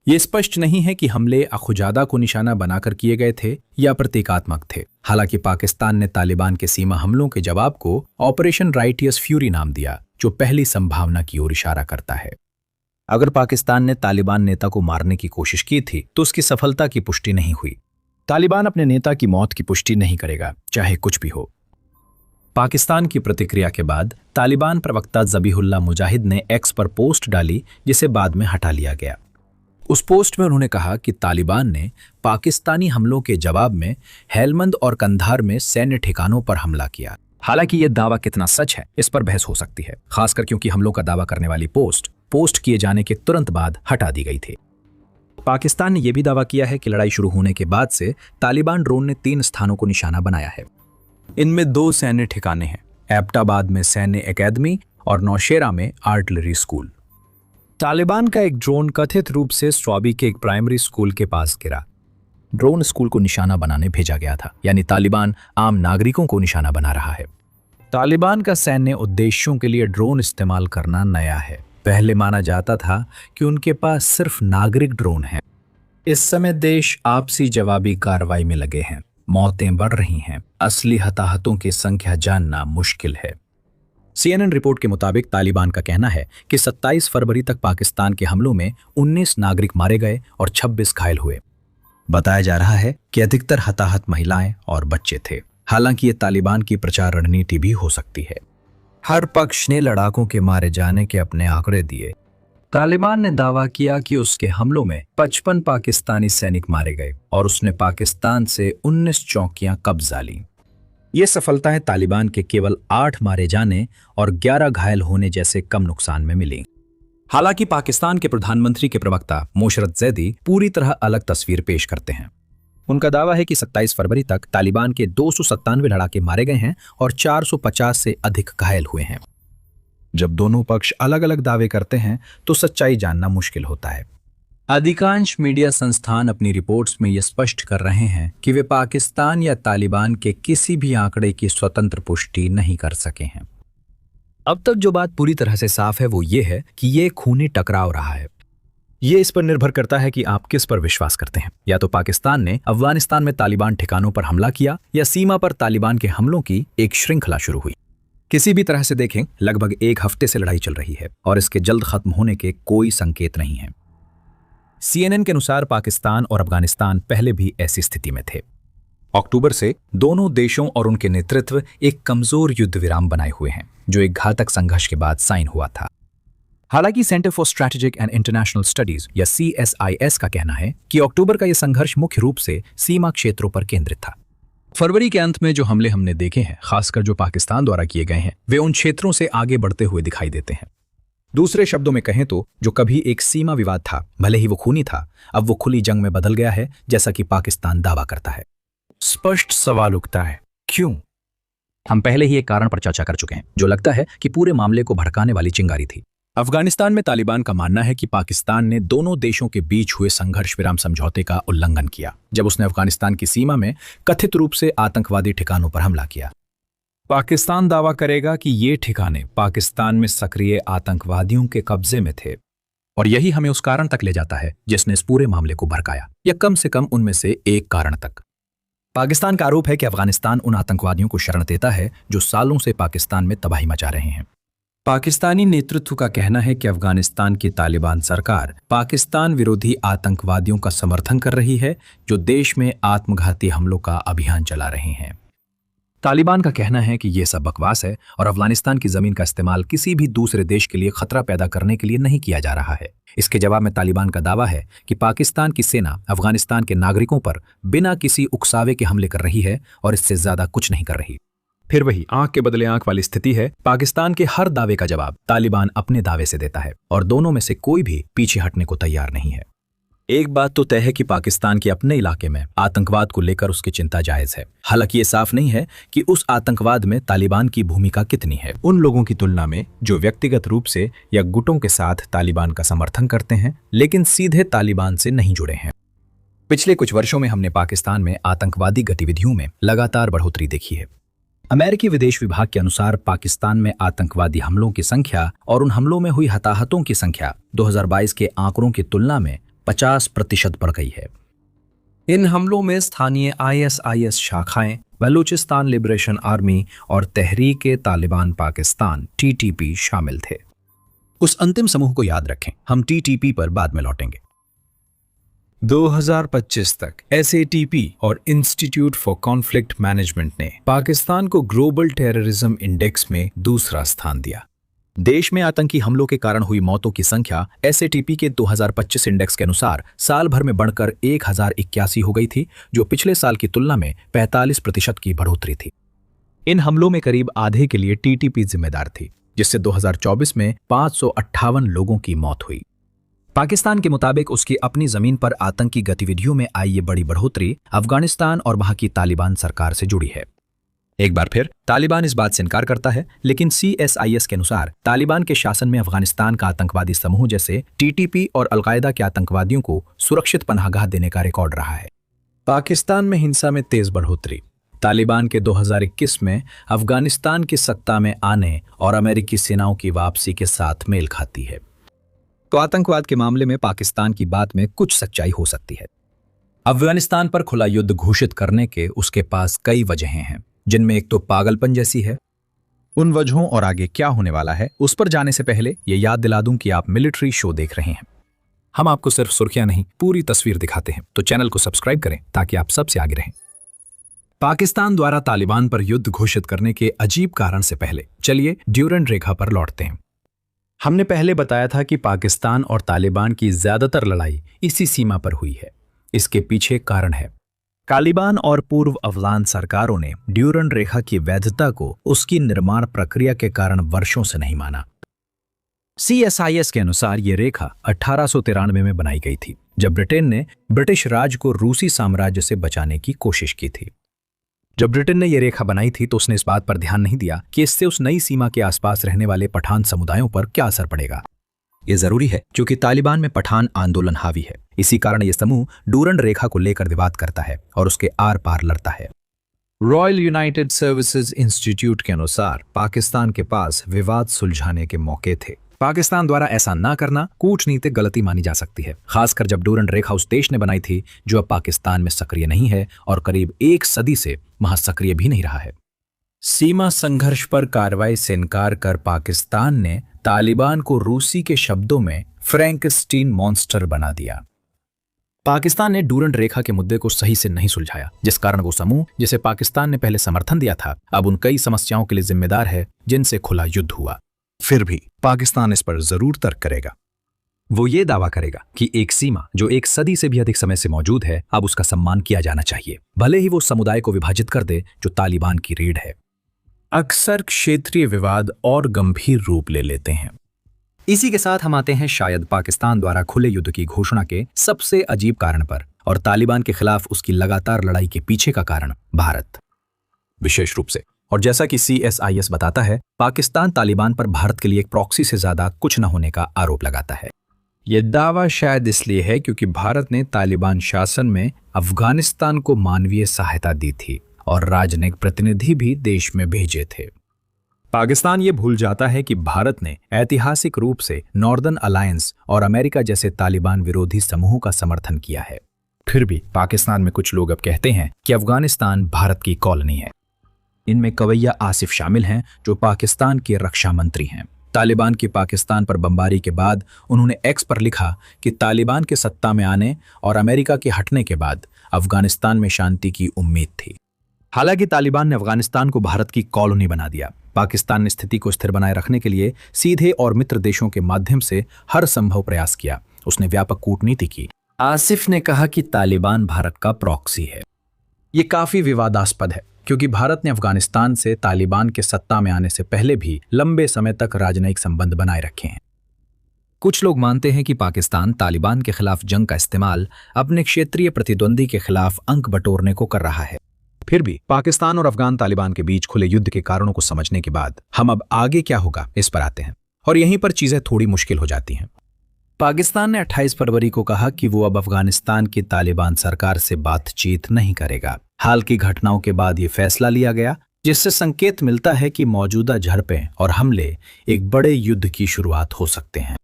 ये स्पष्ट नहीं है कि हमले अखुंजादा को निशाना बनाकर किए गए थे या प्रतीकात्मक थे। हालांकि पाकिस्तान ने तालिबान के सीमा हमलों के जवाब को ऑपरेशन राइटियस फ्यूरी नाम दिया, जो पहली संभावना की ओर इशारा करता है। अगर पाकिस्तान ने तालिबान नेता को मारने की कोशिश की थी तो उसकी सफलता की पुष्टि नहीं हुई। तालिबान अपने नेता की मौत की पुष्टि नहीं करेगा, चाहे कुछ भी हो। पाकिस्तान की प्रतिक्रिया के बाद तालिबान प्रवक्ता ज़बीहुल्लाह मुजाहिद ने एक्स पर पोस्ट डाली, जिसे बाद में हटा लिया गया। उस पोस्ट में उन्होंने कहा कि तालिबान ने पाकिस्तानी हमलों के जवाब में हेलमंद और कंधार में सैन्य ठिकानों पर हमला किया। हालांकि यह दावा कितना सच है, इस पर बहस हो सकती है, खासकर क्योंकि हमलों का दावा करने वाली पोस्ट किए जाने के तुरंत बाद हटा दी गई थी। पाकिस्तान ने यह भी दावा किया है कि लड़ाई शुरू होने के बाद से तालिबान ड्रोन ने 3 स्थानों को निशाना बनाया है। इनमें 2 सैन्य ठिकाने हैं, एबटाबाद में सैन्य एकेडमी और नौशेरा में आर्टिलरी स्कूल। तालिबान का एक ड्रोन कथित रूप से स्वाबी के एक प्राइमरी स्कूल के पास गिरा। ड्रोन स्कूल को निशाना बनाने भेजा गया था, यानी तालिबान आम नागरिकों को निशाना बना रहा है। तालिबान का सैन्य उद्देश्यों के लिए ड्रोन इस्तेमाल करना नया है। पहले माना जाता था कि उनके पास सिर्फ नागरिक ड्रोन हैं। इस समय देश आपसी जवाबी कार्रवाई में लगे हैं, मौतें बढ़ रही हैं, असली हताहतों की संख्या जानना मुश्किल है। CNN रिपोर्ट के मुताबिक तालिबान का कहना है कि 27 फरवरी तक पाकिस्तान के हमलों में 19 नागरिक मारे गए और 26 घायल हुए। बताया जा रहा है कि अधिकतर हताहत महिलाएं और बच्चे थे। हालांकि ये तालिबान की प्रचार रणनीति भी हो सकती है। हर पक्ष ने लड़ाकों के मारे जाने के अपने आंकड़े दिए। तालिबान ने दावा किया कि उसके हमलों में 55 पाकिस्तानी सैनिक मारे गए और उसने पाकिस्तान से 19 चौकियां कब्जा लीं। ये सफलताएं तालिबान के केवल 8 मारे जाने और 11 घायल होने जैसे कम नुकसान में मिली। हालांकि पाकिस्तान के प्रधानमंत्री के प्रवक्ता मोशरत ज़ैदी पूरी तरह अलग तस्वीर पेश करते हैं। उनका दावा है कि 27 फरवरी तक तालिबान के 297 लड़ाके मारे गए हैं और 450 से अधिक घायल हुए हैं। जब दोनों पक्ष अलग अलग दावे करते हैं तो सच्चाई जानना मुश्किल होता है। अधिकांश मीडिया संस्थान अपनी रिपोर्ट्स में यह स्पष्ट कर रहे हैं कि वे पाकिस्तान या तालिबान के किसी भी आंकड़े की स्वतंत्र पुष्टि नहीं कर सके हैं। अब तक जो बात पूरी तरह से साफ है वो ये है कि ये खूनी टकराव रहा है। ये इस पर निर्भर करता है कि आप किस पर विश्वास करते हैं। या तो पाकिस्तान ने अफगानिस्तान में तालिबान ठिकानों पर हमला किया या सीमा पर तालिबान के हमलों की एक श्रृंखला शुरू हुई। किसी भी तरह से देखें, लगभग 1 हफ्ते से लड़ाई चल रही है और इसके जल्द खत्म होने के कोई संकेत नहीं है। CNN के अनुसार पाकिस्तान और अफगानिस्तान पहले भी ऐसी स्थिति में थे। अक्टूबर से दोनों देशों और उनके नेतृत्व एक कमजोर युद्ध विराम बनाए हुए हैं, जो एक घातक संघर्ष के बाद साइन हुआ था। हालांकि centre for strategic and international studies या CSIS का कहना है कि अक्टूबर का यह संघर्ष मुख्य रूप से सीमा क्षेत्रों पर केंद्रित था। फरवरी के अंत में जो हमले हमने देखे हैं, खासकर जो पाकिस्तान द्वारा किए गए हैं, वे उन क्षेत्रों से आगे बढ़ते हुए दिखाई देते हैं। दूसरे शब्दों में कहें तो जो कभी एक सीमा विवाद था, भले ही वो खूनी था, अब वो खुली जंग में बदल गया है, जैसा कि पाकिस्तान दावा करता है। स्पष्ट सवाल उठता है, क्यों? हम पहले ही एक कारण पर चर्चा कर चुके हैं, जो लगता है कि पूरे मामले को भड़काने वाली चिंगारी थी। अफगानिस्तान में तालिबान का मानना है कि पाकिस्तान ने दोनों देशों के बीच हुए संघर्ष विराम समझौते का उल्लंघन किया, जब उसने अफगानिस्तान की सीमा में कथित रूप से आतंकवादी ठिकानों पर हमला किया। पाकिस्तान दावा करेगा कि ये ठिकाने पाकिस्तान में सक्रिय आतंकवादियों के कब्जे में थे, और यही हमें उस कारण तक ले जाता है जिसने इस पूरे मामले को भड़काया, या कम से कम उनमें से एक कारण तक। पाकिस्तान का आरोप है कि अफगानिस्तान उन आतंकवादियों को शरण देता है जो सालों से पाकिस्तान में तबाही मचा रहे हैं। पाकिस्तानी नेतृत्व का कहना है कि अफगानिस्तान की तालिबान सरकार पाकिस्तान विरोधी आतंकवादियों का समर्थन कर रही है, जो देश में आत्मघाती हमलों का अभियान चला रहे हैं। तालिबान का कहना है कि यह सब बकवास है और अफगानिस्तान की जमीन का इस्तेमाल किसी भी दूसरे देश के लिए खतरा पैदा करने के लिए नहीं किया जा रहा है। इसके जवाब में तालिबान का दावा है कि पाकिस्तान की सेना अफगानिस्तान के नागरिकों पर बिना किसी उकसावे के हमले कर रही है और इससे ज्यादा कुछ नहीं कर रही। फिर वही आंख के बदले आंख वाली स्थिति है। पाकिस्तान के हर दावे का जवाब तालिबान अपने दावे से देता है और दोनों में से कोई भी पीछे हटने को तैयार नहीं है। एक बात तो तय है कि पाकिस्तान के अपने इलाके में आतंकवाद को लेकर उसकी चिंता जायज है। हालांकि ये साफ नहीं है कि उस आतंकवाद में तालिबान की भूमिका कितनी है उन लोगों की तुलना में जो व्यक्तिगत रूप से या गुटों के साथ तालिबान का समर्थन करते हैं, लेकिन सीधे तालिबान से नहीं जुड़े हैं। पिछले कुछ वर्षों में हमने पाकिस्तान में आतंकवादी गतिविधियों में लगातार बढ़ोतरी देखी है। अमेरिकी विदेश विभाग के अनुसार पाकिस्तान में आतंकवादी हमलों की संख्या और उन हमलों में हुई हताहतों की संख्या 2022 के आंकड़ों की तुलना में 50% बढ़ गई है। इन हमलों में स्थानीय ISIS शाखाएं, बलूचिस्तान लिबरेशन आर्मी और तहरीक-ए-तालिबान पाकिस्तान TTP शामिल थे। उस अंतिम समूह को याद रखें, हम TTP पर बाद में लौटेंगे। 2025 तक SATP और इंस्टीट्यूट फॉर कॉन्फ्लिक्ट मैनेजमेंट ने पाकिस्तान को ग्लोबल टेररिज्म इंडेक्स में दूसरा स्थान दिया। देश में आतंकी हमलों के कारण हुई मौतों की संख्या SATP के 2025 इंडेक्स के अनुसार साल भर में बढ़कर 1081 हो गई थी, जो पिछले साल की तुलना में 45% की बढ़ोतरी थी। इन हमलों में करीब आधे के लिए TTP जिम्मेदार थी, जिससे 2024 में 558 लोगों की मौत हुई। पाकिस्तान के मुताबिक उसकी अपनी जमीन पर आतंकी गतिविधियों में आई ये बड़ी बढ़ोतरी अफगानिस्तान और वहां की तालिबान सरकार से जुड़ी है। एक बार फिर तालिबान इस बात से इनकार करता है, लेकिन CSIS के अनुसार तालिबान के शासन में अफगानिस्तान का आतंकवादी समूह जैसे TTP और अलकायदा के आतंकवादियों को सुरक्षित पनाहगाह देने का रिकॉर्ड रहा है। पाकिस्तान में हिंसा में तेज बढ़ोतरी तालिबान के 2021 में अफगानिस्तान की सत्ता में आने और अमेरिकी सेनाओं की वापसी के साथ मेल खाती है। तो आतंकवाद के मामले में पाकिस्तान की बात में कुछ सच्चाई हो सकती है। अफगानिस्तान पर खुला युद्ध घोषित करने के उसके पास कई वजहें हैं, जिनमें एक तो पागलपन जैसी है। उन वजहों और आगे क्या होने वाला है उस पर जाने से पहले ये याद दिला दूं कि आप मिलिट्री शो देख रहे हैं। हम आपको सिर्फ सुर्खियां नहीं, पूरी तस्वीर दिखाते हैं, तो चैनल को सब्सक्राइब करें ताकि आप सबसे आगे रहें। पाकिस्तान द्वारा तालिबान पर युद्ध घोषित करने के अजीब कारण से पहले चलिए ड्यूरेंट रेखा पर लौटते हैं। हमने पहले बताया था कि पाकिस्तान और तालिबान की ज्यादातर लड़ाई इसी सीमा पर हुई है। इसके पीछे कारण है। तालिबान और पूर्व अफगान सरकारों ने ड्यूरेंट रेखा की वैधता को उसकी निर्माण प्रक्रिया के कारण वर्षों से नहीं माना। CSIS के अनुसार यह रेखा 1893 में बनाई गई थी, जब ब्रिटेन ने ब्रिटिश राज को रूसी साम्राज्य से बचाने की कोशिश की थी। जब ब्रिटेन ने यह रेखा बनाई थी तो उसने इस बात पर ध्यान नहीं दिया कि इससे उस नई सीमा के आसपास रहने वाले पठान समुदायों पर क्या असर पड़ेगा। यह जरूरी है क्योंकि तालिबान में पठान आंदोलन हावी है। इसी कारण यह समूह ड्यूरेंट रेखा को लेकर विवाद करता है और उसके आर पार लड़ता है। रॉयल यूनाइटेड सर्विसेज इंस्टीट्यूट के अनुसार पाकिस्तान के पास विवाद सुलझाने के मौके थे। पाकिस्तान द्वारा ऐसा ना करना कूटनीतिक गलती मानी जा सकती है, खासकर जब ड्यूरेंट रेखा उस देश ने बनाई थी जो अब पाकिस्तान में सक्रिय नहीं है और करीब एक सदी से वहां सक्रिय भी नहीं रहा है। सीमा संघर्ष पर कार्रवाई से इनकार कर पाकिस्तान ने तालिबान को रूसी के शब्दों में फ्रैंकस्टीन मॉन्स्टर बना दिया। पाकिस्तान ने डूरंड रेखा के मुद्दे को सही से नहीं सुलझाया, जिस कारण वो समूह जिसे पाकिस्तान ने पहले समर्थन दिया था अब उन कई समस्याओं के लिए जिम्मेदार है जिनसे खुला युद्ध हुआ। फिर भी पाकिस्तान इस पर जरूर तर्क करेगा। वो ये दावा करेगा कि एक सीमा जो एक सदी से भी अधिक समय से मौजूद है, अब उसका सम्मान किया जाना चाहिए, भले ही वो समुदाय को विभाजित कर दे जो तालिबान की रीढ़ है। अक्सर क्षेत्रीय विवाद और गंभीर रूप ले लेते हैं। इसी के साथ हम आते हैं शायद पाकिस्तान द्वारा खुले युद्ध की घोषणा के सबसे अजीब कारण पर, और तालिबान के खिलाफ उसकी लगातार लड़ाई के पीछे का कारण भारत विशेष रूप से। और जैसा कि CSIS बताता है, पाकिस्तान तालिबान पर भारत के लिए एक प्रॉक्सी से ज्यादा कुछ न होने का आरोप लगाता है। यह दावा शायद इसलिए है क्योंकि भारत ने तालिबान शासन में अफगानिस्तान को मानवीय सहायता दी थी और राजनयिक प्रतिनिधि भी देश में भेजे थे। पाकिस्तान ये भूल जाता है कि भारत ने ऐतिहासिक रूप से नॉर्दर्न अलायंस और अमेरिका जैसे तालिबान विरोधी समूहों का समर्थन किया है। फिर भी पाकिस्तान में कुछ लोग अब कहते हैं कि अफगानिस्तान भारत की कॉलोनी है। इनमें कवैया आसिफ शामिल हैं, जो पाकिस्तान के रक्षा मंत्री हैं। तालिबान की पाकिस्तान पर बमबारी के बाद उन्होंने एक्स पर लिखा कि तालिबान के सत्ता में आने और अमेरिका के हटने के बाद अफगानिस्तान में शांति की उम्मीद थी। हालांकि तालिबान ने अफगानिस्तान को भारत की कॉलोनी बना दिया। पाकिस्तान ने स्थिति को स्थिर बनाए रखने के लिए सीधे और मित्र देशों के माध्यम से हर संभव प्रयास किया। उसने व्यापक कूटनीति की। आसिफ ने कहा कि तालिबान भारत का प्रॉक्सी है। ये काफी विवादास्पद है क्योंकि भारत ने अफगानिस्तान से तालिबान के सत्ता में आने से पहले भी लंबे समय तक राजनयिक संबंध बनाए रखे हैं। कुछ लोग मानते हैं कि पाकिस्तान तालिबान के खिलाफ जंग का इस्तेमाल अपने क्षेत्रीय प्रतिद्वंदी के खिलाफ अंक बटोरने को कर रहा है। फिर भी पाकिस्तान और अफगान तालिबान के बीच खुले युद्ध के कारणों को समझने के बाद हम अब आगे क्या होगा इस पर आते हैं, और यहीं पर चीजें थोड़ी मुश्किल हो जाती हैं। पाकिस्तान ने 28 फरवरी को कहा कि वो अब अफगानिस्तान की तालिबान सरकार से बातचीत नहीं करेगा। हाल की घटनाओं के बाद ये फैसला लिया गया, जिससे संकेत मिलता है कि मौजूदा झड़पें और हमले एक बड़े युद्ध की शुरुआत हो सकते हैं।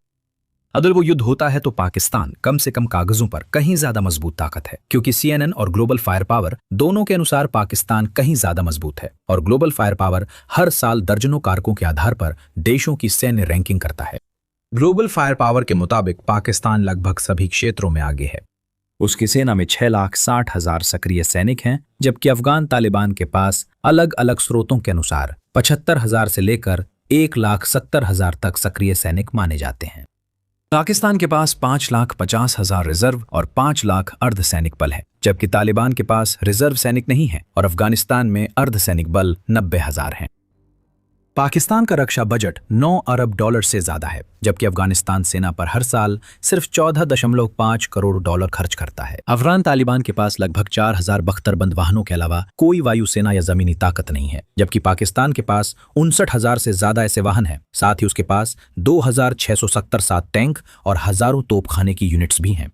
अगर वो युद्ध होता है तो पाकिस्तान कम से कम कागजों पर कहीं ज्यादा मजबूत ताकत है, क्योंकि CNN और ग्लोबल फायर पावर दोनों के अनुसार पाकिस्तान कहीं ज्यादा मजबूत है, और ग्लोबल फायर पावर हर साल दर्जनों कारकों के आधार पर देशों की सैन्य रैंकिंग करता है। ग्लोबल फायर पावर के मुताबिक पाकिस्तान लगभग सभी क्षेत्रों में आगे है। उसकी सेना में 6,60,000 सक्रिय सैनिक हैं, जबकि अफगान तालिबान के पास अलग अलग स्रोतों के अनुसार 75,000 से लेकर 1,70,000 तक सक्रिय सैनिक माने जाते हैं। पाकिस्तान के पास 5,50,000 रिजर्व और 5 लाख अर्धसैनिक बल है, जबकि तालिबान के पास रिजर्व सैनिक नहीं है और अफगानिस्तान में अर्धसैनिक बल 90,000 हैं। पाकिस्तान का रक्षा बजट 9 अरब डॉलर से ज्यादा है, जबकि अफगानिस्तान सेना पर हर साल सिर्फ 14.5 करोड़ डॉलर खर्च करता है। अफगान तालिबान के पास लगभग 4,000 बख्तरबंद वाहनों के अलावा कोई वायुसेना या जमीनी ताकत नहीं है, जबकि पाकिस्तान के पास 59,000 से ज्यादा ऐसे वाहन हैं। साथ ही उसके पास 2,670 टैंक और हजारों तोपखाने की यूनिट्स भी हैं।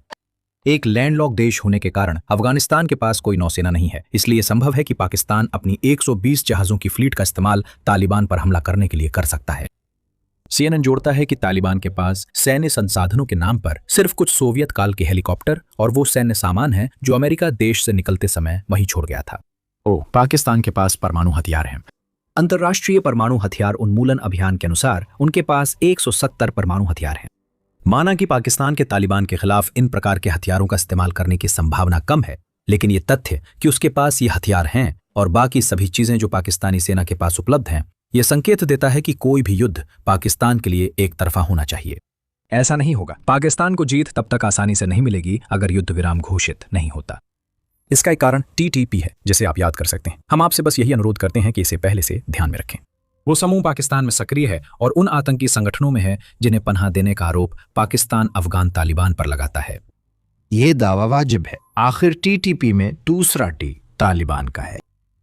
एक लैंडलॉक देश होने के कारण अफगानिस्तान के पास कोई नौसेना नहीं है, इसलिए संभव है कि पाकिस्तान अपनी 120 जहाजों की फ्लीट का इस्तेमाल तालिबान पर हमला करने के लिए कर सकता है। CNN जोड़ता है कि तालिबान के पास सैन्य संसाधनों के नाम पर सिर्फ कुछ सोवियत काल के हेलीकॉप्टर और वो सैन्य सामान है जो अमेरिका देश से निकलते समय वहीं छोड़ गया था। पाकिस्तान के पास परमाणु हथियार हैं। अंतर्राष्ट्रीय परमाणु हथियार उन्मूलन अभियान के अनुसार उनके पास 170 परमाणु हथियार हैं। माना कि पाकिस्तान के तालिबान के खिलाफ इन प्रकार के हथियारों का इस्तेमाल करने की संभावना कम है, लेकिन ये तथ्य कि उसके पास ये हथियार हैं और बाकी सभी चीजें जो पाकिस्तानी सेना के पास उपलब्ध हैं, ये संकेत देता है कि कोई भी युद्ध पाकिस्तान के लिए एक तरफा होना चाहिए। ऐसा नहीं होगा। पाकिस्तान को जीत तब तक आसानी से नहीं मिलेगी अगर युद्ध विराम घोषित नहीं होता। इसका एक कारण TTP है, जिसे आप याद कर सकते हैं। हम आपसे बस यही अनुरोध करते हैं कि इसे पहले से ध्यान में रखें। वो समूह पाकिस्तान में सक्रिय है और उन आतंकी संगठनों में है जिन्हें पनाह देने का आरोप पाकिस्तान अफगान तालिबान पर लगाता है। ये दावा वाजिब है। आखिर TTP में दूसरा T तालिबान का है।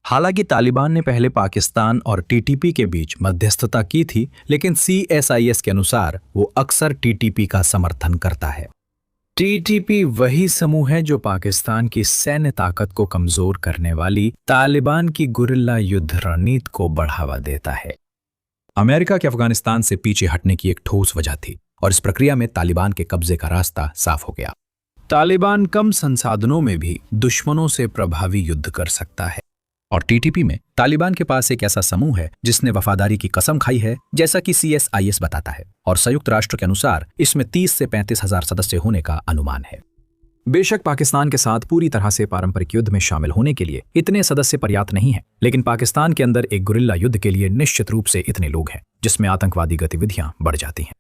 हालांकि तालिबान ने पहले पाकिस्तान और TTP के बीच मध्यस्थता की थी, लेकिन CSIS के अनुसार वो अक्सर TTP का समर्थन करता है। TTP वही समूह है जो पाकिस्तान की सैन्य ताकत को कमजोर करने वाली तालिबान की गुरिल्ला युद्ध रणनीति को बढ़ावा देता है। अमेरिका के अफगानिस्तान से पीछे हटने की एक ठोस वजह थी और इस प्रक्रिया में तालिबान के कब्जे का रास्ता साफ हो गया। तालिबान कम संसाधनों में भी दुश्मनों से प्रभावी युद्ध कर सकता है। और टीटीपी में तालिबान के पास एक ऐसा समूह है जिसने वफादारी की कसम खाई है, जैसा कि CSIS बताता है, और संयुक्त राष्ट्र के अनुसार इसमें 30 से 35 हजार सदस्य होने का अनुमान है। बेशक पाकिस्तान के साथ पूरी तरह से पारंपरिक युद्ध में शामिल होने के लिए इतने सदस्य पर्याप्त नहीं हैं, लेकिन पाकिस्तान के अंदर एक गुरिल्ला युद्ध के लिए निश्चित रूप से इतने लोग हैं जिसमें आतंकवादी गतिविधियां बढ़ जाती हैं।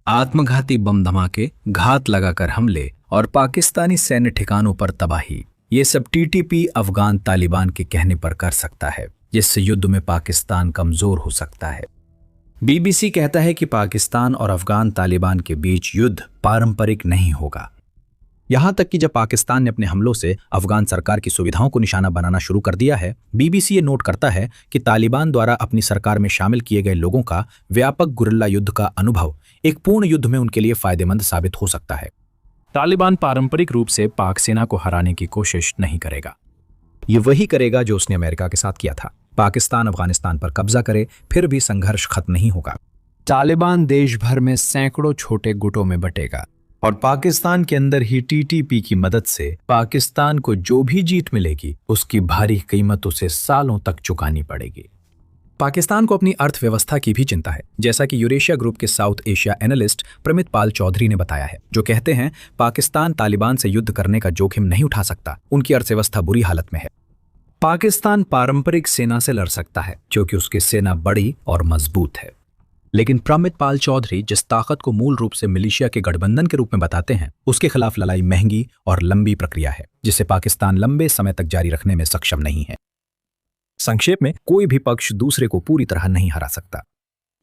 आत्मघाती बम धमाके, घात लगाकर हमले और पाकिस्तानी सैन्य ठिकानों पर तबाही, ये सब टीटीपी अफगान तालिबान के कहने पर कर सकता है, जिससे युद्ध में पाकिस्तान कमजोर हो सकता है। BBC कहता है कि पाकिस्तान और अफगान तालिबान के बीच युद्ध पारंपरिक नहीं होगा। यहां तक कि जब पाकिस्तान ने अपने हमलों से अफगान सरकार की सुविधाओं को निशाना बनाना शुरू कर दिया है, BBC ये नोट करता है कि तालिबान द्वारा अपनी सरकार में शामिल किए गए लोगों का व्यापक गुरिल्ला युद्ध का अनुभव एक पूर्ण युद्ध में उनके लिए फायदेमंद साबित हो सकता है। तालिबान पारंपरिक रूप से पाक सेना को हराने की कोशिश नहीं करेगा। ये वही करेगा जो उसने अमेरिका के साथ किया था। पाकिस्तान अफगानिस्तान पर कब्जा करे, फिर भी संघर्ष खत्म नहीं होगा। तालिबान देश भर में सैकड़ों छोटे गुटों में बटेगा और पाकिस्तान के अंदर ही टीटीपी की मदद से पाकिस्तान को जो भी जीत मिलेगी उसकी भारी कीमत उसे सालों तक चुकानी पड़ेगी। पाकिस्तान को अपनी अर्थव्यवस्था की भी चिंता है, जैसा कि यूरेशिया ग्रुप के साउथ एशिया एनालिस्ट प्रमित पाल चौधरी ने बताया है, जो कहते हैं पाकिस्तान तालिबान से युद्ध करने का जोखिम नहीं उठा सकता, उनकी अर्थव्यवस्था बुरी हालत में है। पाकिस्तान पारंपरिक सेना से लड़ सकता है क्योंकि उसकी सेना बड़ी और मजबूत है, लेकिन प्रमित पाल चौधरी जिस ताकत को मूल रूप से मिलिशिया के गठबंधन के रूप में बताते हैं, उसके खिलाफ लड़ाई महंगी और लंबी प्रक्रिया है, जिसे पाकिस्तान लंबे समय तक जारी रखने में सक्षम नहीं है। संक्षेप में, कोई भी पक्ष दूसरे को पूरी तरह नहीं हरा सकता।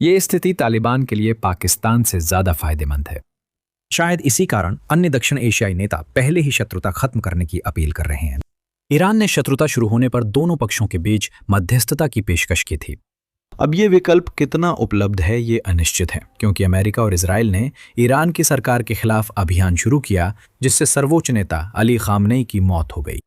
ये स्थिति तालिबान के लिए पाकिस्तान से ज्यादा फायदेमंद है। शायद इसी कारण अन्य दक्षिण एशियाई नेता पहले ही शत्रुता खत्म करने की अपील कर रहे हैं। ईरान ने शत्रुता शुरू होने पर दोनों पक्षों के बीच मध्यस्थता की पेशकश की थी। अब ये विकल्प कितना उपलब्ध है ये अनिश्चित है, क्योंकि अमेरिका और इजराइल ने ईरान की सरकार के खिलाफ अभियान शुरू किया, जिससे सर्वोच्च नेता अली खामनेई की मौत हो गई।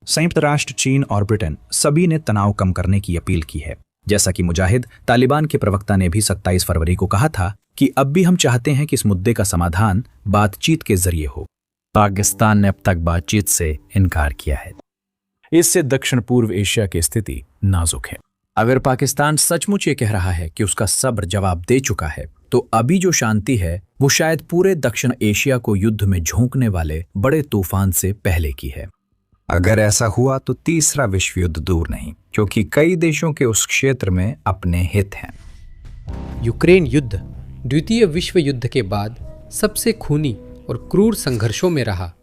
संयुक्त राष्ट्र, चीन और ब्रिटेन सभी ने तनाव कम करने की अपील की है। जैसा कि मुजाहिद तालिबान के प्रवक्ता ने भी 27 फरवरी को कहा था कि अब भी हम चाहते हैं कि इस मुद्दे का समाधान बातचीत के जरिए हो। पाकिस्तान ने अब तक बातचीत से इनकार किया है। इससे दक्षिण पूर्व एशिया की स्थिति नाजुक है। अगर पाकिस्तान सचमुच ये कह रहा है कि उसका सब्र जवाब दे चुका है, तो अभी जो शांति है वो शायद पूरे दक्षिण एशिया को युद्ध में झोंकने वाले बड़े तूफान से पहले की है। अगर ऐसा हुआ तो तीसरा विश्व युद्ध दूर नहीं, क्योंकि कई देशों के उस क्षेत्र में अपने हित हैं। यूक्रेन युद्ध द्वितीय विश्व युद्ध के बाद सबसे खूनी और क्रूर संघर्षों में रहा,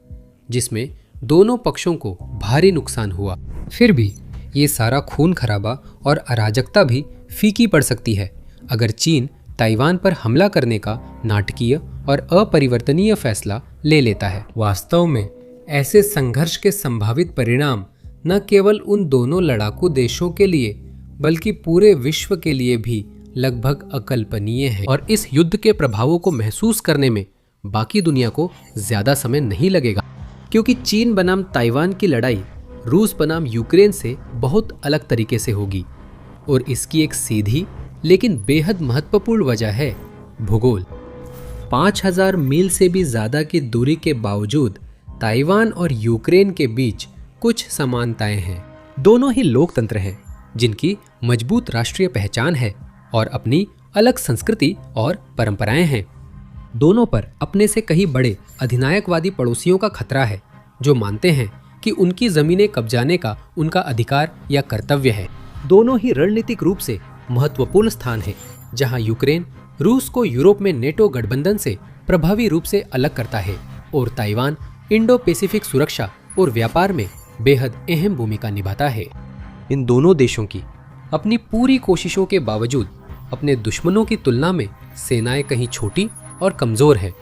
जिसमें दोनों पक्षों को भारी नुकसान हुआ। फिर भी ये सारा खून खराबा और अराजकता भी फीकी पड़ सकती है अगर चीन ताइवान पर हमला करने का नाटकीय और अपरिवर्तनीय फैसला ले लेता है। वास्तव में ऐसे संघर्ष के संभावित परिणाम न केवल उन दोनों लड़ाकू देशों के लिए बल्कि पूरे विश्व के लिए भी लगभग अकल्पनीय है, और इस युद्ध के प्रभावों को महसूस करने में बाकी दुनिया को ज्यादा समय नहीं लगेगा, क्योंकि चीन बनाम ताइवान की लड़ाई रूस बनाम यूक्रेन से बहुत अलग तरीके से होगी। और इसकी एक सीधी लेकिन बेहद महत्वपूर्ण वजह है भूगोल। 5000 मील से भी ज्यादा की दूरी के बावजूद ताइवान और यूक्रेन के बीच कुछ समानताएं हैं। दोनों ही लोकतंत्र हैं जिनकी मजबूत राष्ट्रीय पहचान है और अपनी अलग संस्कृति और परंपराएं हैं। दोनों पर अपने से कहीं बड़े अधिनायकवादी पड़ोसियों का खतरा है, जो मानते हैं कि उनकी जमीनें कब्जाने का उनका अधिकार या कर्तव्य है। दोनों ही रणनीतिक रूप से महत्वपूर्ण स्थान है, जहां यूक्रेन रूस को यूरोप में नेटो गठबंधन से प्रभावी रूप से अलग करता है और ताइवान इंडो पैसिफिक सुरक्षा और व्यापार में बेहद अहम भूमिका निभाता है। इन दोनों देशों की अपनी पूरी कोशिशों के बावजूद अपने दुश्मनों की तुलना में सेनाएं कहीं छोटी और कमजोर हैं,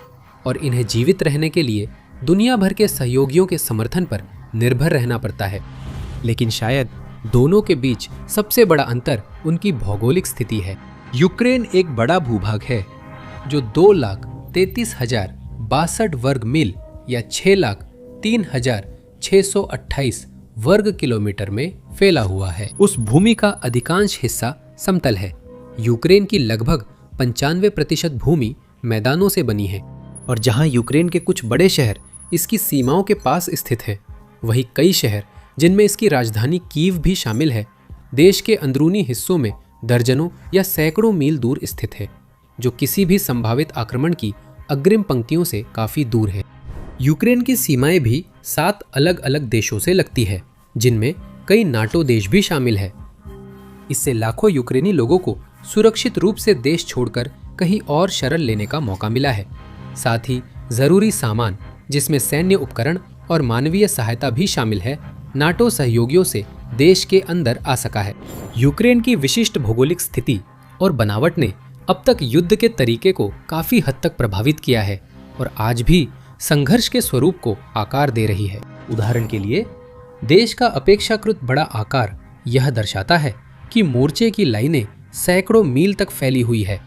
और इन्हें जीवित रहने के लिए दुनिया भर के सहयोगियों के समर्थन पर निर्भर रहना पड़ता है। लेकिन शायद दोनों के बीच सबसे बड़ा अंतर उनकी भौगोलिक स्थिति है। यूक्रेन एक बड़ा भूभाग है जो 2,33,062 वर्ग मील या 6,03,628 वर्ग किलोमीटर में फैला हुआ है। उस भूमि का अधिकांश हिस्सा समतल है। यूक्रेन की लगभग 95% भूमि मैदानों से बनी है, और जहां यूक्रेन के कुछ बड़े शहर इसकी सीमाओं के पास स्थित हैं, वहीं कई शहर जिनमें इसकी राजधानी कीव भी शामिल है, देश के अंदरूनी हिस्सों में दर्जनों या सैकड़ों मील दूर स्थित है, जो किसी भी संभावित आक्रमण की अग्रिम पंक्तियों से काफी दूर है। यूक्रेन की सीमाएं भी 7 अलग अलग देशों से लगती है, जिनमें कई नाटो देश भी शामिल है। इससे लाखों यूक्रेनी लोगों को सुरक्षित रूप से देश छोड़कर कहीं और शरण लेने का मौका मिला है। साथ ही जरूरी सामान, जिसमें सैन्य उपकरण और मानवीय सहायता भी शामिल है, नाटो सहयोगियों से देश के अंदर आ सका है। यूक्रेन की विशिष्ट भौगोलिक स्थिति और बनावट ने अब तक युद्ध के तरीके को काफी हद तक प्रभावित किया है और आज भी संघर्ष के स्वरूप को आकार दे रही है। उदाहरण के लिए, देश का अपेक्षाकृत बड़ा आकार यह दर्शाता है कि मोर्चे की लाइनें सैकड़ों मील तक फैली हुई है,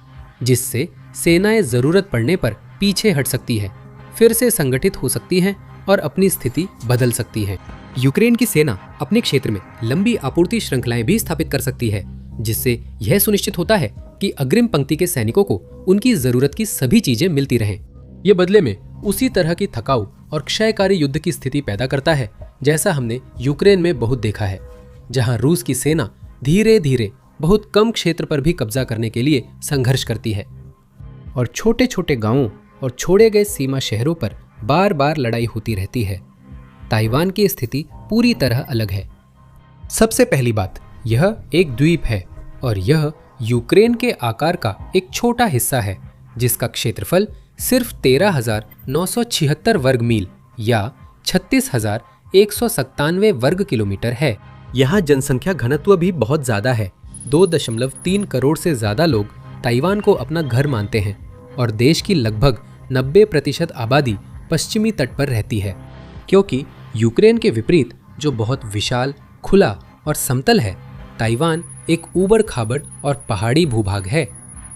जिससे सेनाएं जरूरत पड़ने पर पीछे हट सकती है, फिर से संगठित हो सकती हैं और अपनी स्थिति बदल सकती है। यूक्रेन की सेना अपने क्षेत्र में लंबी आपूर्ति श्रृंखलाएं भी स्थापित कर सकती है, जिससे यह सुनिश्चित होता है कि अग्रिम पंक्ति के सैनिकों को उनकी जरूरत की सभी चीजें मिलती रहें। ये बदले में उसी तरह की थकाऊ और क्षयकारी युद्ध की स्थिति पैदा करता है, जैसा हमने यूक्रेन में बहुत देखा है, जहां रूस की सेना धीरे धीरे बहुत कम क्षेत्र पर भी कब्जा करने के लिए संघर्ष करती है और छोटे छोटे गांवों और छोड़े गए सीमा शहरों पर बार बार लड़ाई होती रहती है। ताइवान की स्थिति पूरी तरह अलग है। सबसे पहली बात, यह एक द्वीप है और यह यूक्रेन के आकार का एक छोटा हिस्सा है, जिसका क्षेत्रफल सिर्फ 13,976 वर्ग मील या 36,197 वर्ग किलोमीटर है। यहाँ जनसंख्या घनत्व भी बहुत ज्यादा है। 2.3 करोड़ से ज्यादा लोग ताइवान को अपना घर मानते हैं और देश की लगभग 90% आबादी पश्चिमी तट पर रहती है। क्योंकि यूक्रेन के विपरीत, जो बहुत विशाल, खुला और समतल है, ताइवान एक ऊबड़ खाबड़ और पहाड़ी भूभाग है,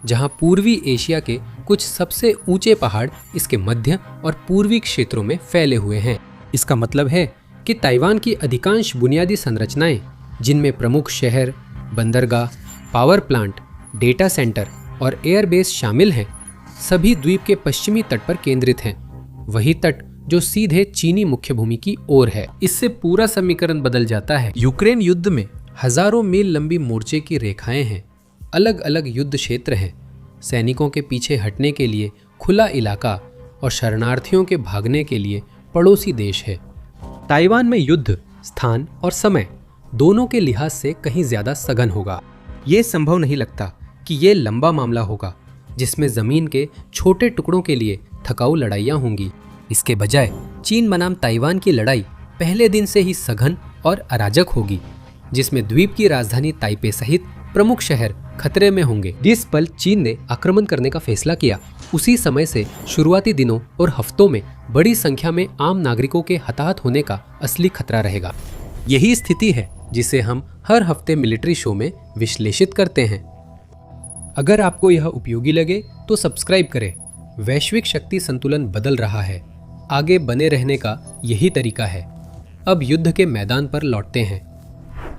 जहां पूर्वी एशिया के कुछ सबसे ऊंचे पहाड़ इसके मध्य और पूर्वी क्षेत्रों में फैले हुए हैं। इसका मतलब है कि ताइवान की अधिकांश बुनियादी संरचनाएं, जिनमें प्रमुख शहर, बंदरगाह, पावर प्लांट, डेटा सेंटर और एयरबेस शामिल हैं, सभी द्वीप के पश्चिमी तट पर केंद्रित हैं। वही तट जो सीधे चीनी मुख्य भूमि की ओर है। इससे पूरा समीकरण बदल जाता है। यूक्रेन युद्ध में हजारों मील लंबी मोर्चे की रेखाएं हैं, अलग अलग युद्ध क्षेत्र हैं, सैनिकों के पीछे हटने के लिए खुला इलाका और शरणार्थियों के भागने के लिए पड़ोसी देश है। ताइवान में युद्ध स्थान और समय दोनों के लिहाज से कहीं ज्यादा सघन होगा। ये संभव नहीं लगता कि ये लंबा मामला होगा, जिसमें जमीन के छोटे टुकड़ों के लिए थकाऊ लड़ाइयाँ होंगी। इसके बजाय चीन बनाम ताइवान की लड़ाई पहले दिन से ही सघन और अराजक होगी, जिसमें द्वीप की राजधानी ताइपे सहित प्रमुख शहर खतरे में होंगे। जिस पल चीन ने आक्रमण करने का फैसला किया, उसी समय से शुरुआती दिनों और हफ्तों में बड़ी संख्या में आम नागरिकों के हताहत होने का असली खतरा रहेगा। यही स्थिति है जिसे हम हर हफ्ते मिलिट्री शो में विश्लेषित करते हैं। अगर आपको यह उपयोगी लगे तो सब्सक्राइब करें। वैश्विक शक्ति संतुलन बदल रहा है, आगे बने रहने का यही तरीका है। अब युद्ध के मैदान पर लौटते हैं।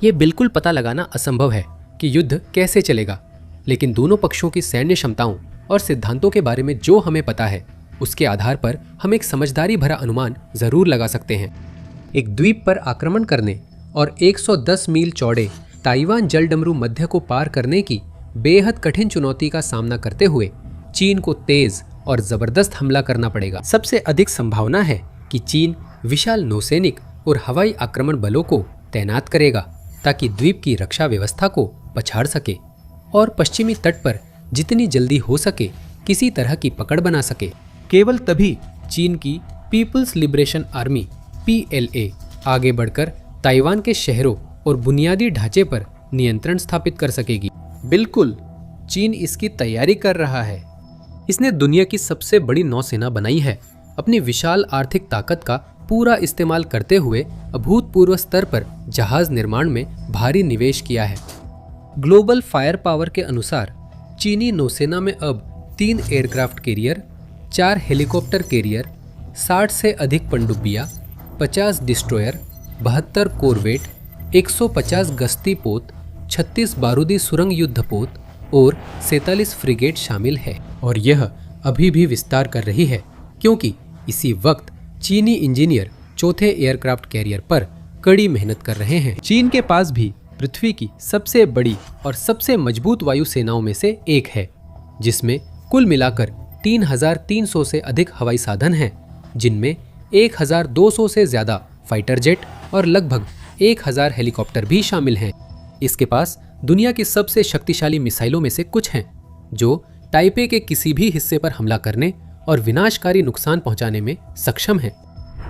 ये बिल्कुल पता लगाना असंभव है कि युद्ध कैसे चलेगा, लेकिन दोनों पक्षों की सैन्य क्षमताओं और सिद्धांतों के बारे में जो हमें पता है, उसके आधार पर हम एक समझदारी भरा अनुमान जरूर लगा सकते हैं। एक द्वीप पर आक्रमण करने और 110 मील चौड़े ताइवान जलडमरू मध्य को पार करने की बेहद कठिन चुनौती का सामना करते हुए चीन को तेज और जबरदस्त हमला करना पड़ेगा। सबसे अधिक संभावना है कि चीन विशाल नौसैनिक और हवाई आक्रमण बलों को तैनात करेगा, ताकि द्वीप की रक्षा व्यवस्था को पछाड़ सके और पश्चिमी तट पर जितनी जल्दी हो सके किसी तरह की पकड़ बना सके। केवल तभी चीन की पीपल्स लिबरेशन आर्मी PLA आगे बढ़कर ताइवान के शहरों और बुनियादी ढांचे पर नियंत्रण स्थापित कर सकेगी। बिल्कुल, चीन इसकी तैयारी कर रहा है। इसने दुनिया की सबसे बड़ी नौसेना बनाई है, अपनी विशाल आर्थिक ताकत का पूरा इस्तेमाल करते हुए अभूतपूर्व स्तर पर जहाज निर्माण में भारी निवेश किया है। ग्लोबल फायर पावर के अनुसार चीनी नौसेना में अब 3 एयरक्राफ्ट कैरियर, 4 हेलीकॉप्टर कैरियर, 60 से अधिक पनडुब्बियां, 50 डिस्ट्रॉयर, 72 कोरवेट, 150 गश्ती पोत, 36 बारूदी सुरंग युद्धपोत और 47 फ्रिगेट शामिल है। और यह अभी भी विस्तार कर रही है, क्योंकि इसी वक्त चीनी इंजीनियर चौथे एयरक्राफ्ट कैरियर पर कड़ी मेहनत कर रहे हैं। चीन के पास भी पृथ्वी की सबसे बड़ी और सबसे मजबूत वायु सेनाओं में से एक है, जिसमें कुल मिलाकर 3,300 से अधिक हवाई साधन हैं, जिनमें 1,200 से ज्यादा फाइटर जेट और लगभग 1,000 हेलीकॉप्टर भी शामिल हैं। इसके पास दुनिया की सबसे शक्तिशाली मिसाइलों में से कुछ हैं, जो ताइपे के किसी भी हिस्से पर हमला करने और विनाशकारी नुकसान पहुंचाने में सक्षम हैं।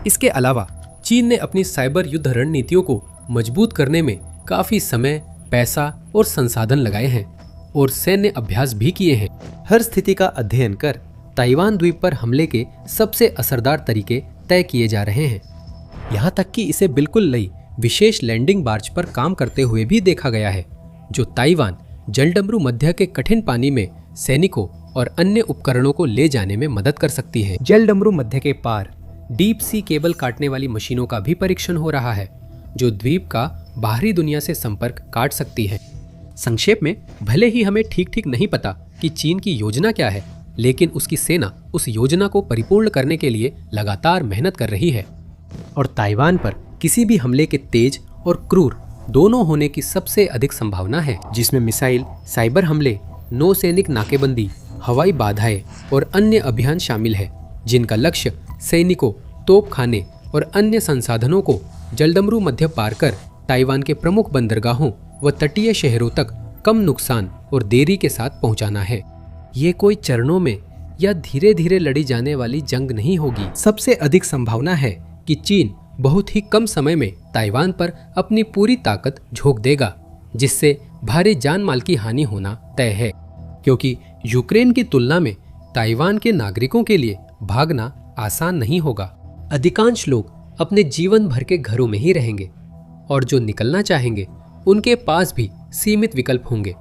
इसके अलावा चीन ने अपनी साइबर युद्ध रणनीतियों को मजबूत करने में काफी समय, पैसा और संसाधन लगाए हैं और सैन्य अभ्यास भी किए हैं। हर स्थिति का अध्ययन कर ताइवान द्वीप पर हमले के सबसे असरदार तरीके तय किए जा रहे हैं। यहाँ तक कि इसे बिल्कुल नई विशेष लैंडिंग बार्ज पर काम करते हुए भी देखा गया है, जो ताइवान जलडमरू मध्य के कठिन पानी में सैनिकों और अन्य उपकरणों को ले जाने में मदद कर सकती है। जलडमरू मध्य के पार डीप सी केबल काटने वाली मशीनों का भी परीक्षण हो रहा है, जो द्वीप का बाहरी दुनिया से संपर्क काट सकती है। संक्षेप में, भले ही हमें ठीक ठीक नहीं पता कि चीन की योजना क्या है, लेकिन उसकी सेना उस योजना को परिपूर्ण करने के लिए लगातार मेहनत कर रही है और ताइवान पर किसी भी हमले के तेज और क्रूर दोनों होने की सबसे अधिक संभावना है, जिसमें मिसाइल, साइबर हमले, नौसैनिक नाकेबंदी, हवाई बाधाएं और अन्य अभियान शामिल है, जिनका लक्ष्य सैनिकों, तोपखाने और अन्य संसाधनों को जलडमरू मध्य पार कर ताइवान के प्रमुख बंदरगाहों व तटीय शहरों तक कम नुकसान और देरी के साथ पहुंचाना है। ये कोई चरणों में या धीरे धीरे लड़ी जाने वाली जंग नहीं होगी। सबसे अधिक संभावना है कि चीन बहुत ही कम समय में ताइवान पर अपनी पूरी ताकत झोंक देगा, जिससे भारी जान माल की हानि होना तय है, क्योंकि यूक्रेन की तुलना में ताइवान के नागरिकों के लिए भागना आसान नहीं होगा। अधिकांश लोग अपने जीवन भर के घरों में ही रहेंगे और जो निकलना चाहेंगे उनके पास भी सीमित विकल्प होंगे।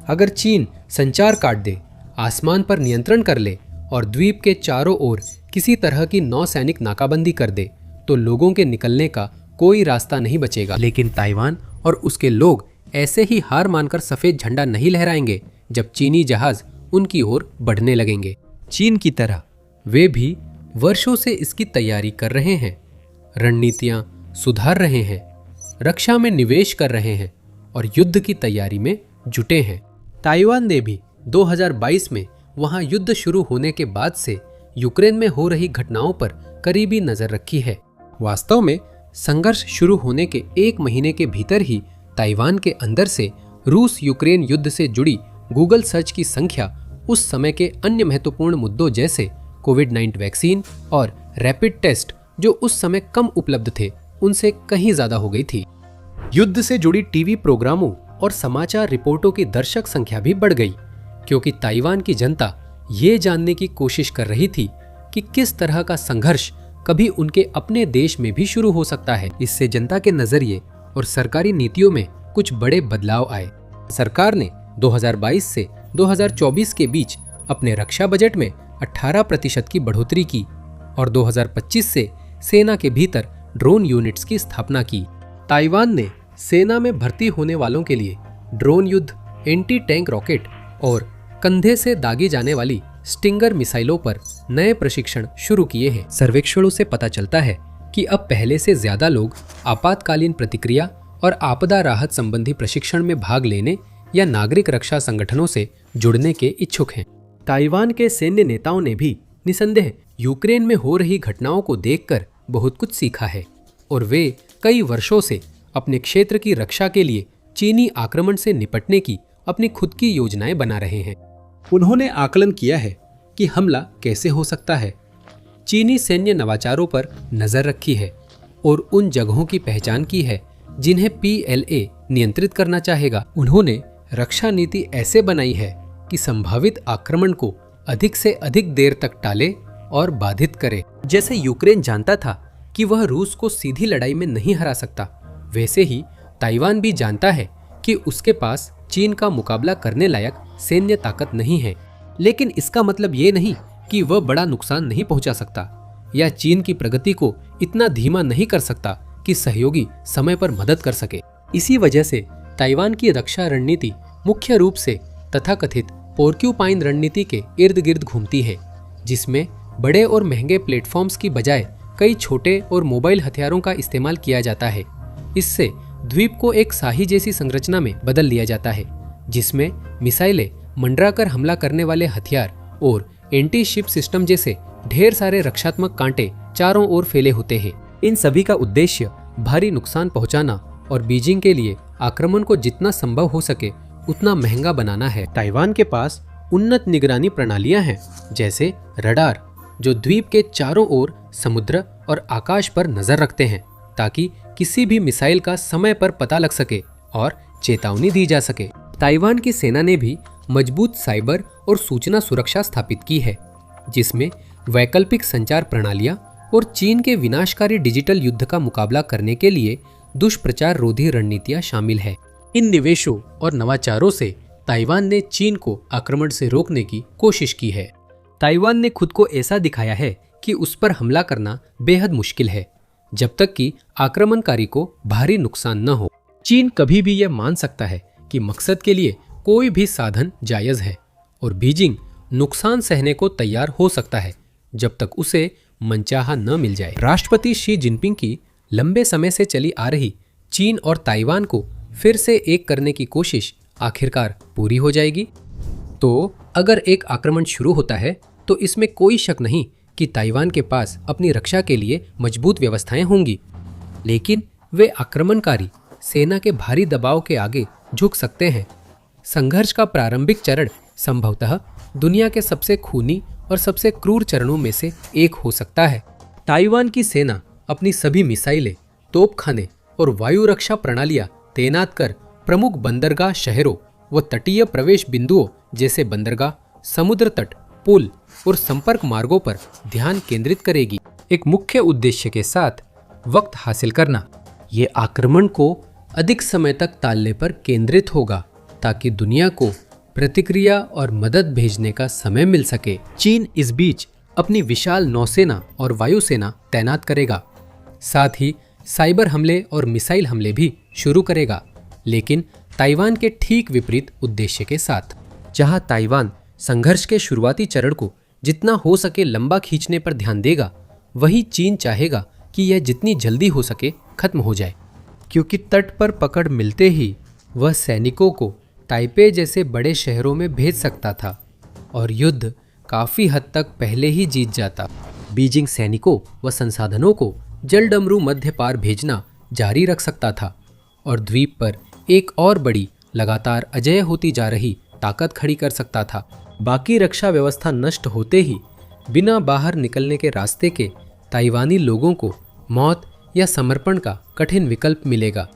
अगर चीन संचार काट दे, आसमान पर नियंत्रण कर ले और द्वीप के चारों ओर किसी तरह की नौसैनिक नाकाबंदी कर दे, तो लोगों के निकलने का कोई रास्ता नहीं बचेगा। लेकिन ताइवान और उसके लोग ऐसे ही हार मानकर सफेद झंडा नहीं लहराएंगे जब चीनी जहाज उनकी ओर बढ़ने लगेंगे। चीन की तरह वे भी वर्षों से इसकी तैयारी कर रहे हैं, रणनीतियां सुधार रहे हैं, रक्षा में निवेश कर रहे हैं और युद्ध की तैयारी में जुटे हैं। ताइवान ने भी 2022 में वहां युद्ध शुरू होने के बाद से यूक्रेन में हो रही घटनाओं पर करीबी नजर रखी है। वास्तव में संघर्ष शुरू होने के 1 महीने के भीतर ही ताइवान के अंदर से रूस यूक्रेन युद्ध से जुड़ी गूगल सर्च की संख्या उस समय के अन्य महत्वपूर्ण मुद्दों जैसे कोविड-19 वैक्सीन और रैपिड टेस्ट, जो उस समय कम उपलब्ध थे, उनसे कहीं ज्यादा हो गई थी। युद्ध से जुड़ी टीवी प्रोग्रामों और समाचार रिपोर्टों की दर्शक संख्या भी बढ़ गई, क्योंकि ताइवान की जनता ये जानने की कोशिश कर रही थी कि किस तरह का संघर्ष कभी उनके अपने देश में भी शुरू हो सकता है। इससे जनता के नजरिए और सरकारी नीतियों में कुछ बड़े बदलाव आए। सरकार ने 2022 से 2024 के बीच अपने रक्षा बजट में 18% की बढ़ोतरी की और 2025 से सेना के भीतर ड्रोन यूनिट्स की स्थापना की। ताइवान ने सेना में भर्ती होने वालों के लिए ड्रोन युद्ध, एंटी टैंक रॉकेट और कंधे से दागी जाने वाली स्टिंगर मिसाइलों पर नए प्रशिक्षण शुरू किए हैं। सर्वेक्षणों से पता चलता है कि अब पहले से ज्यादा लोग आपातकालीन प्रतिक्रिया और आपदा राहत संबंधी प्रशिक्षण में भाग लेने या नागरिक रक्षा संगठनों से जुड़ने के इच्छुक हैं। ताइवान के सैन्य नेताओं ने भी निसंदेह यूक्रेन में हो रही घटनाओं को देखकर बहुत कुछ सीखा है और वे कई वर्षों से अपने क्षेत्र की रक्षा के लिए चीनी आक्रमण से निपटने की अपनी खुद की योजनाएं बना रहे हैं। उन्होंने आकलन किया है कि हमला कैसे हो सकता है, चीनी सैन्य नवाचारों पर नजर रखी है और उन जगहों की पहचान की है जिन्हें PLA नियंत्रित करना चाहेगा। उन्होंने रक्षा नीति ऐसे बनाई है कि संभावित आक्रमण को अधिक से अधिक देर तक टाले और बाधित करे। जैसे यूक्रेन जानता था कि वह रूस को सीधी लड़ाई में नहीं हरा सकता, वैसे ही ताइवान भी जानता है कि उसके पास चीन का मुकाबला करने लायक सैन्य ताकत नहीं है। लेकिन इसका मतलब ये नहीं कि वह बड़ा नुकसान नहीं पहुंचा सकता या चीन की प्रगति को इतना धीमा नहीं कर सकता कि सहयोगी समय पर मदद कर सके। इसी वजह से ताइवान की रक्षा रणनीति मुख्य रूप से तथाकथित पोर्क्यूपाइन रणनीति के इर्द गिर्द घूमती है, जिसमें बड़े और महंगे प्लेटफॉर्म्स की बजाय कई छोटे और मोबाइल हथियारों का इस्तेमाल किया जाता है। इससे द्वीप को एक शाही जैसी संरचना में बदल दिया जाता है, जिसमें मिसाइलें, मंडराकर हमला करने वाले हथियार और एंटी शिप सिस्टम जैसे ढेर सारे रक्षात्मक कांटे चारों ओर फैले होते हैं। इन सभी का उद्देश्य भारी नुकसान पहुंचाना और बीजिंग के लिए आक्रमण को जितना संभव हो सके उतना महंगा बनाना है। ताइवान के पास उन्नत निगरानी प्रणालियां हैं, जैसे रडार, जो द्वीप के चारों ओर समुद्र और आकाश पर नजर रखते हैं ताकि किसी भी मिसाइल का समय पर पता लग सके और चेतावनी दी जा सके। ताइवान की सेना ने भी मजबूत साइबर और सूचना सुरक्षा स्थापित की है, जिसमें वैकल्पिक संचार प्रणालियां और चीन के विनाशकारी डिजिटल युद्ध का मुकाबला करने के लिए दुष्प्रचार रोधी रणनीतियां शामिल है। इन निवेशों और नवाचारों से ताइवान ने चीन को आक्रमण से रोकने की कोशिश की है। ताइवान ने खुद को ऐसा दिखाया है कि उस पर हमला करना बेहद मुश्किल है, जब तक कि आक्रमणकारी को भारी नुकसान न हो। चीन कभी भी यह मान सकता है कि मकसद के लिए कोई भी साधन जायज है और बीजिंग नुकसान सहने को तैयार हो सकता है जब तक उसे मनचाहा न मिल जाए। राष्ट्रपति शी जिनपिंग की लंबे समय से चली आ रही चीन और ताइवान को फिर से एक करने की कोशिश आखिरकार पूरी हो जाएगी। तो अगर एक आक्रमण शुरू होता है तो इसमें कोई शक नहीं कि ताइवान के पास अपनी रक्षा के लिए मजबूत व्यवस्थाएं होंगी, लेकिन वे आक्रमणकारी सेना के भारी दबाव के आगे झुक सकते हैं। संघर्ष का प्रारंभिक चरण संभवतः दुनिया के सबसे खूनी और सबसे क्रूर चरणों में से एक हो सकता है। ताइवान की सेना अपनी सभी मिसाइलें, तोपखाने और वायु रक्षा प्रणालियां तैनात कर प्रमुख बंदरगाह शहरों व तटीय प्रवेश बिंदुओं जैसे बंदरगाह, समुद्र तट, पुल और संपर्क मार्गों पर ध्यान केंद्रित करेगी, एक मुख्य उद्देश्य के साथ वक्त हासिल करना। ये आक्रमण को अधिक समय तक टालने पर केंद्रित होगा ताकि दुनिया को प्रतिक्रिया और मदद भेजने का समय मिल सके। चीन इस बीच अपनी विशाल नौसेना और वायुसेना तैनात करेगा, साथ ही साइबर हमले और मिसाइल हमले भी शुरू करेगा, लेकिन ताइवान के ठीक विपरीत उद्देश्य के साथ। जहां ताइवान संघर्ष के शुरुआती चरण को जितना हो सके लंबा खींचने पर ध्यान देगा, वहीं चीन चाहेगा कि यह जितनी जल्दी हो सके खत्म हो जाए, क्योंकि तट पर पकड़ मिलते ही वह सैनिकों को ताइपे जैसे बड़े शहरों में भेज सकता था और युद्ध काफी हद तक पहले ही जीत जाता। बीजिंग सैनिकों व संसाधनों को जलडमरू मध्य पार भेजना जारी रख सकता था और द्वीप पर एक और बड़ी, लगातार अजेय होती जा रही ताकत खड़ी कर सकता था। बाकी रक्षा व्यवस्था नष्ट होते ही बिना बाहर निकलने के रास्ते के ताइवानी लोगों को मौत या समर्पण का कठिन विकल्प मिलेगा।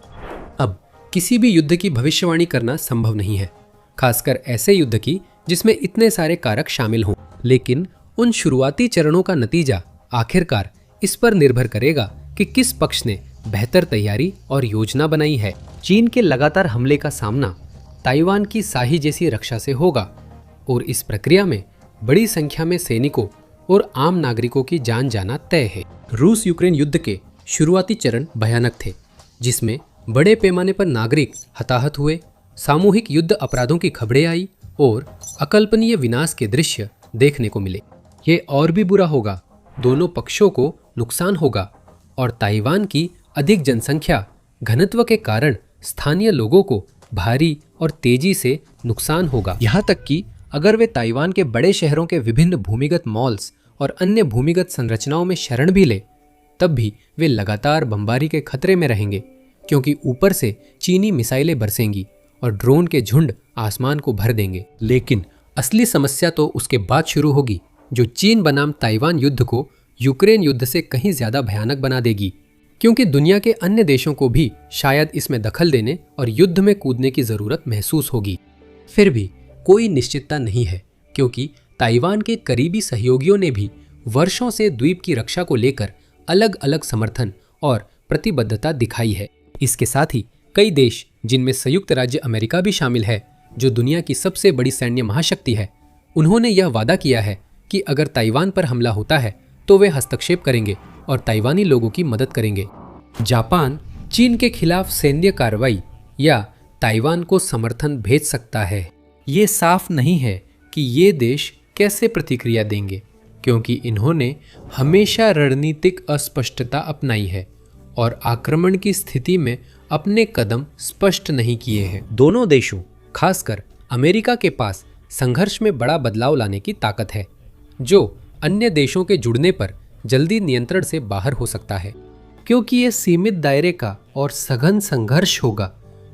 अब किसी भी युद्ध की भविष्यवाणी करना संभव नहीं है, खासकर ऐसे युद्ध की जिसमें इतने सारे कारक शामिल हों, लेकिन उन शुरुआती चरणों का नतीजा आखिरकार इस पर निर्भर करेगा कि किस पक्ष ने बेहतर तैयारी और योजना बनाई है। चीन के लगातार हमले का सामना ताइवान की शाही जैसी रक्षा से होगा और इस प्रक्रिया में बड़ी संख्या में सैनिकों और आम नागरिकों की जान जाना तय है। रूस यूक्रेन युद्ध के शुरुआती चरण भयानक थे, जिसमें बड़े पैमाने पर नागरिक हताहत हुए, सामूहिक युद्ध अपराधों की खबरें आई और अकल्पनीय विनाश के दृश्य देखने को मिले। ये और भी बुरा होगा, दोनों पक्षों को नुकसान होगा और ताइवान की अधिक जनसंख्या घनत्व के कारण स्थानीय लोगों को भारी और तेजी से नुकसान होगा। यहाँ तक कि अगर वे ताइवान के बड़े शहरों के विभिन्न भूमिगत मॉल्स और अन्य भूमिगत संरचनाओं में शरण भी ले, तब भी वे लगातार बमबारी के खतरे में रहेंगे, क्योंकि ऊपर से चीनी मिसाइलें बरसेंगी और ड्रोन के झुंड आसमान को भर देंगे। लेकिन असली समस्या तो उसके बाद शुरू होगी, जो चीन बनाम ताइवान युद्ध को यूक्रेन युद्ध से कहीं ज्यादा भयानक बना देगी, क्योंकि दुनिया के अन्य देशों को भी शायद इसमें दखल देने और युद्ध में कूदने की जरूरत महसूस होगी। फिर भी कोई निश्चितता नहीं है, क्योंकि ताइवान के करीबी सहयोगियों ने भी वर्षों से द्वीप की रक्षा को लेकर अलग अलग समर्थन और प्रतिबद्धता दिखाई है। इसके साथ ही कई देश, जिनमें संयुक्त राज्य अमेरिका भी शामिल है, जो दुनिया की सबसे बड़ी सैन्य महाशक्ति है, उन्होंने यह वादा किया है कि अगर ताइवान पर हमला होता है तो वे हस्तक्षेप करेंगे और ताइवानी लोगों की मदद करेंगे। जापान चीन के खिलाफ सैन्य कार्रवाई या ताइवान को समर्थन भेज सकता है। ये साफ नहीं है कि ये देश कैसे प्रतिक्रिया देंगे, क्योंकि इन्होंने हमेशा रणनीतिक अस्पष्टता अपनाई है और आक्रमण की स्थिति में अपने कदम स्पष्ट नहीं किए हैं। दोनों देशों, खासकर अमेरिका के पास संघर्ष में बड़ा बदलाव लाने की ताकत है, जो अन्य देशों के जुड़ने पर जल्दी नियंत्रण से बाहर हो सकता है। क्योंकि ये सीमित दायरे का और सघन संघर्ष होगा,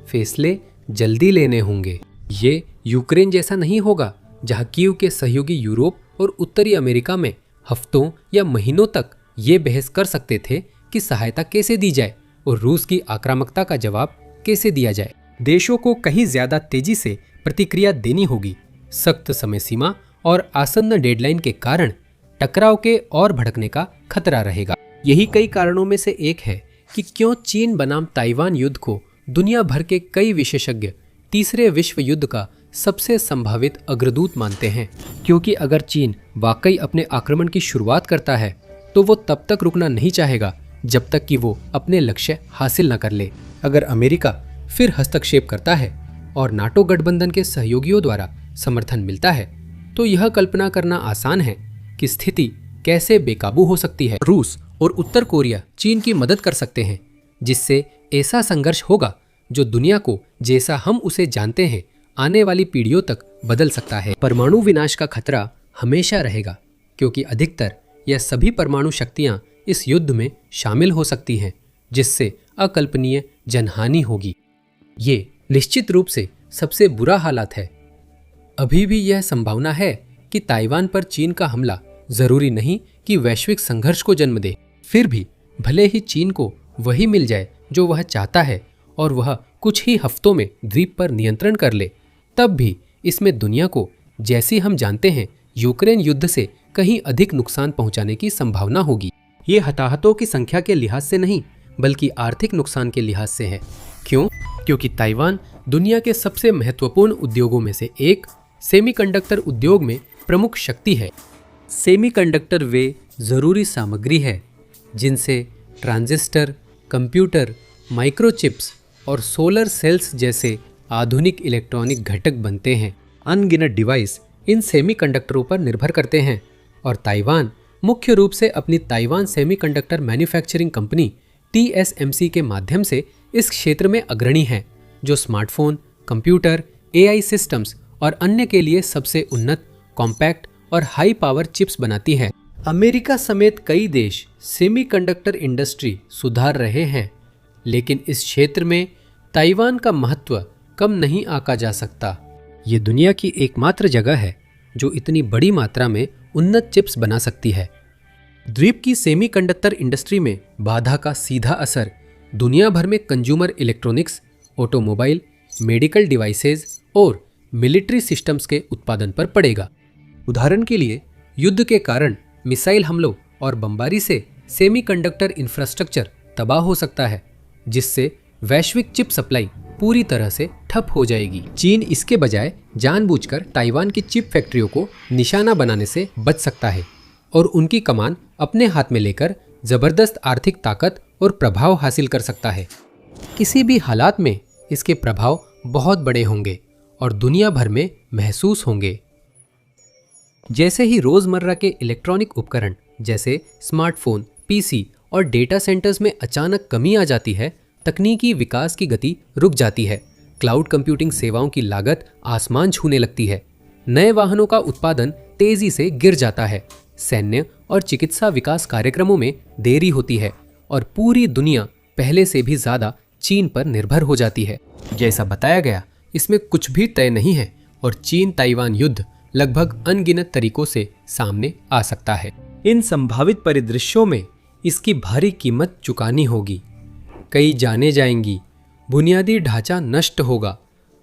फैसले जल्दी लेने होंगे। ये यूक्रेन जैसा नहीं होगा जहां कीव के सहयोगी यूरोप और उत्तरी अमेरिका में हफ्तों या महीनों तक ये बहस कर सकते थे कि सहायता कैसे दी जाए और रूस की आक्रामकता का जवाब कैसे दिया जाए। देशों को कहीं ज्यादा तेजी से प्रतिक्रिया देनी होगी। सख्त समय सीमा और आसन्न डेडलाइन के कारण टकराव के और भड़कने का खतरा रहेगा। यही कई कारणों में से एक है कि क्यों चीन बनाम ताइवान युद्ध को दुनिया भर के कई विशेषज्ञ तीसरे विश्व युद्ध का सबसे संभावित अग्रदूत मानते हैं। क्योंकि अगर चीन वाकई अपने आक्रमण की शुरुआत करता है तो वो तब तक रुकना नहीं चाहेगा जब तक कि वो अपने लक्ष्य हासिल न कर ले। अगर अमेरिका फिर हस्तक्षेप करता है और नाटो गठबंधन के सहयोगियों द्वारा समर्थन मिलता है तो यह कल्पना करना आसान है कि स्थिति कैसे बेकाबू हो सकती है। रूस और उत्तर कोरिया चीन की मदद कर सकते हैं, जिससे ऐसा संघर्ष होगा जो दुनिया को जैसा हम उसे जानते हैं आने वाली पीढ़ियों तक बदल सकता है। परमाणु विनाश का खतरा हमेशा रहेगा, क्योंकि अधिकतर या सभी परमाणु शक्तियां इस युद्ध में शामिल हो सकती हैं, जिससे अकल्पनीय जनहानि होगी। ये निश्चित रूप से सबसे बुरा हालात है। अभी भी यह संभावना है कि ताइवान पर चीन का हमला जरूरी नहीं कि वैश्विक संघर्ष को जन्म दे। फिर भी भले ही चीन को वही मिल जाए जो वह चाहता है और वह कुछ ही हफ्तों में द्वीप पर नियंत्रण कर ले, तब भी इसमें दुनिया को, जैसी हम जानते हैं, यूक्रेन युद्ध से कहीं अधिक नुकसान पहुंचाने की संभावना होगी। ये हताहतों की संख्या के लिहाज से नहीं, बल्कि आर्थिक नुकसान के लिहाज से है। क्यों? क्योंकि ताइवान दुनिया के सबसे महत्वपूर्ण उद्योगों में से एक सेमीकंडक्टर उद्योग में प्रमुख शक्ति है। सेमीकंडक्टर वे जरूरी सामग्री है जिनसे ट्रांजिस्टर, कंप्यूटर, माइक्रोचिप्स और सोलर सेल्स जैसे आधुनिक इलेक्ट्रॉनिक घटक बनते हैं। अनगिनत डिवाइस इन सेमीकंडक्टरों पर निर्भर करते हैं और ताइवान मुख्य रूप से अपनी Taiwan semiconductor manufacturing company TSMC के माध्यम से इस क्षेत्र में अग्रणी है, जो स्मार्टफोन, कंप्यूटर, AI सिस्टम्स और अन्य के लिए सबसे उन्नत, कॉम्पैक्ट और हाई पावर चिप्स बनाती है। अमेरिका समेत कई देश सेमीकंडक्टर इंडस्ट्री सुधार रहे हैं, लेकिन इस क्षेत्र में ताइवान का महत्व कम नहीं आंका जा सकता। ये दुनिया की एकमात्र जगह है जो इतनी बड़ी मात्रा में उन्नत चिप्स बना सकती है। द्वीप की सेमीकंडक्टर इंडस्ट्री में बाधा का सीधा असर दुनिया भर में consumer electronics, automobile, medical devices और मिलिट्री सिस्टम्स के उत्पादन पर पड़ेगा। उदाहरण के लिए, युद्ध के कारण मिसाइल हमलों और बमबारी से सेमीकंडक्टर इंफ्रास्ट्रक्चर तबाह हो सकता है, जिससे वैश्विक चिप सप्लाई पूरी तरह से ठप हो जाएगी। चीन इसके बजाय जानबूझकर ताइवान की चिप फैक्ट्रियों को निशाना बनाने से बच सकता है और उनकी कमान अपने हाथ में लेकर जबरदस्त आर्थिक ताकत और प्रभाव हासिल कर सकता है। किसी भी हालात में इसके प्रभाव बहुत बड़े होंगे और दुनिया भर में महसूस होंगे। जैसे ही रोजमर्रा के इलेक्ट्रॉनिक उपकरण जैसे स्मार्टफोन, PC और डेटा सेंटर्स में अचानक कमी आ जाती है, तकनीकी विकास की गति रुक जाती है। क्लाउड कंप्यूटिंग सेवाओं की लागत आसमान छूने लगती है। नए वाहनों का उत्पादन तेजी से गिर जाता है। सैन्य और चिकित्सा विकास कार्यक्रमों में देरी होती है और पूरी दुनिया पहले से भी ज्यादा चीन पर निर्भर हो जाती है। जैसा बताया गया, इसमें कुछ भी तय नहीं है और चीन ताइवान युद्ध लगभग अनगिनत तरीकों से सामने आ सकता है। इन संभावित परिदृश्यों में इसकी भारी कीमत चुकानी होगी। कई जाने जाएंगी, बुनियादी ढांचा नष्ट होगा,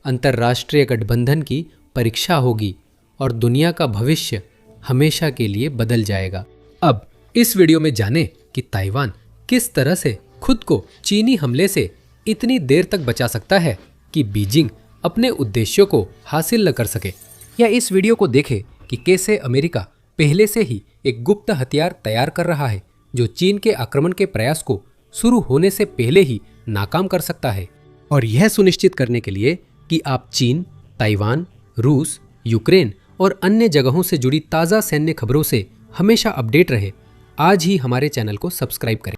अंतर्राष्ट्रीय गठबंधन की परीक्षा होगी और दुनिया का भविष्य हमेशा के लिए बदल जाएगा। अब इस वीडियो में जानें कि ताइवान किस तरह से खुद को चीनी हमले से इतनी देर तक बचा सकता है कि बीजिंग अपने उद्देश्यों को हासिल न कर सके, या इस वीडियो को देखें कि कैसे अमेरिका पहले से ही एक गुप्त हथियार तैयार कर रहा है जो चीन के आक्रमण के प्रयास को शुरू होने से पहले ही नाकाम कर सकता है। और यह सुनिश्चित करने के लिए कि आप चीन, ताइवान, रूस, यूक्रेन और अन्य जगहों से जुड़ी ताज़ा सैन्य खबरों से हमेशा अपडेट रहे, आज ही हमारे चैनल को सब्सक्राइब करें।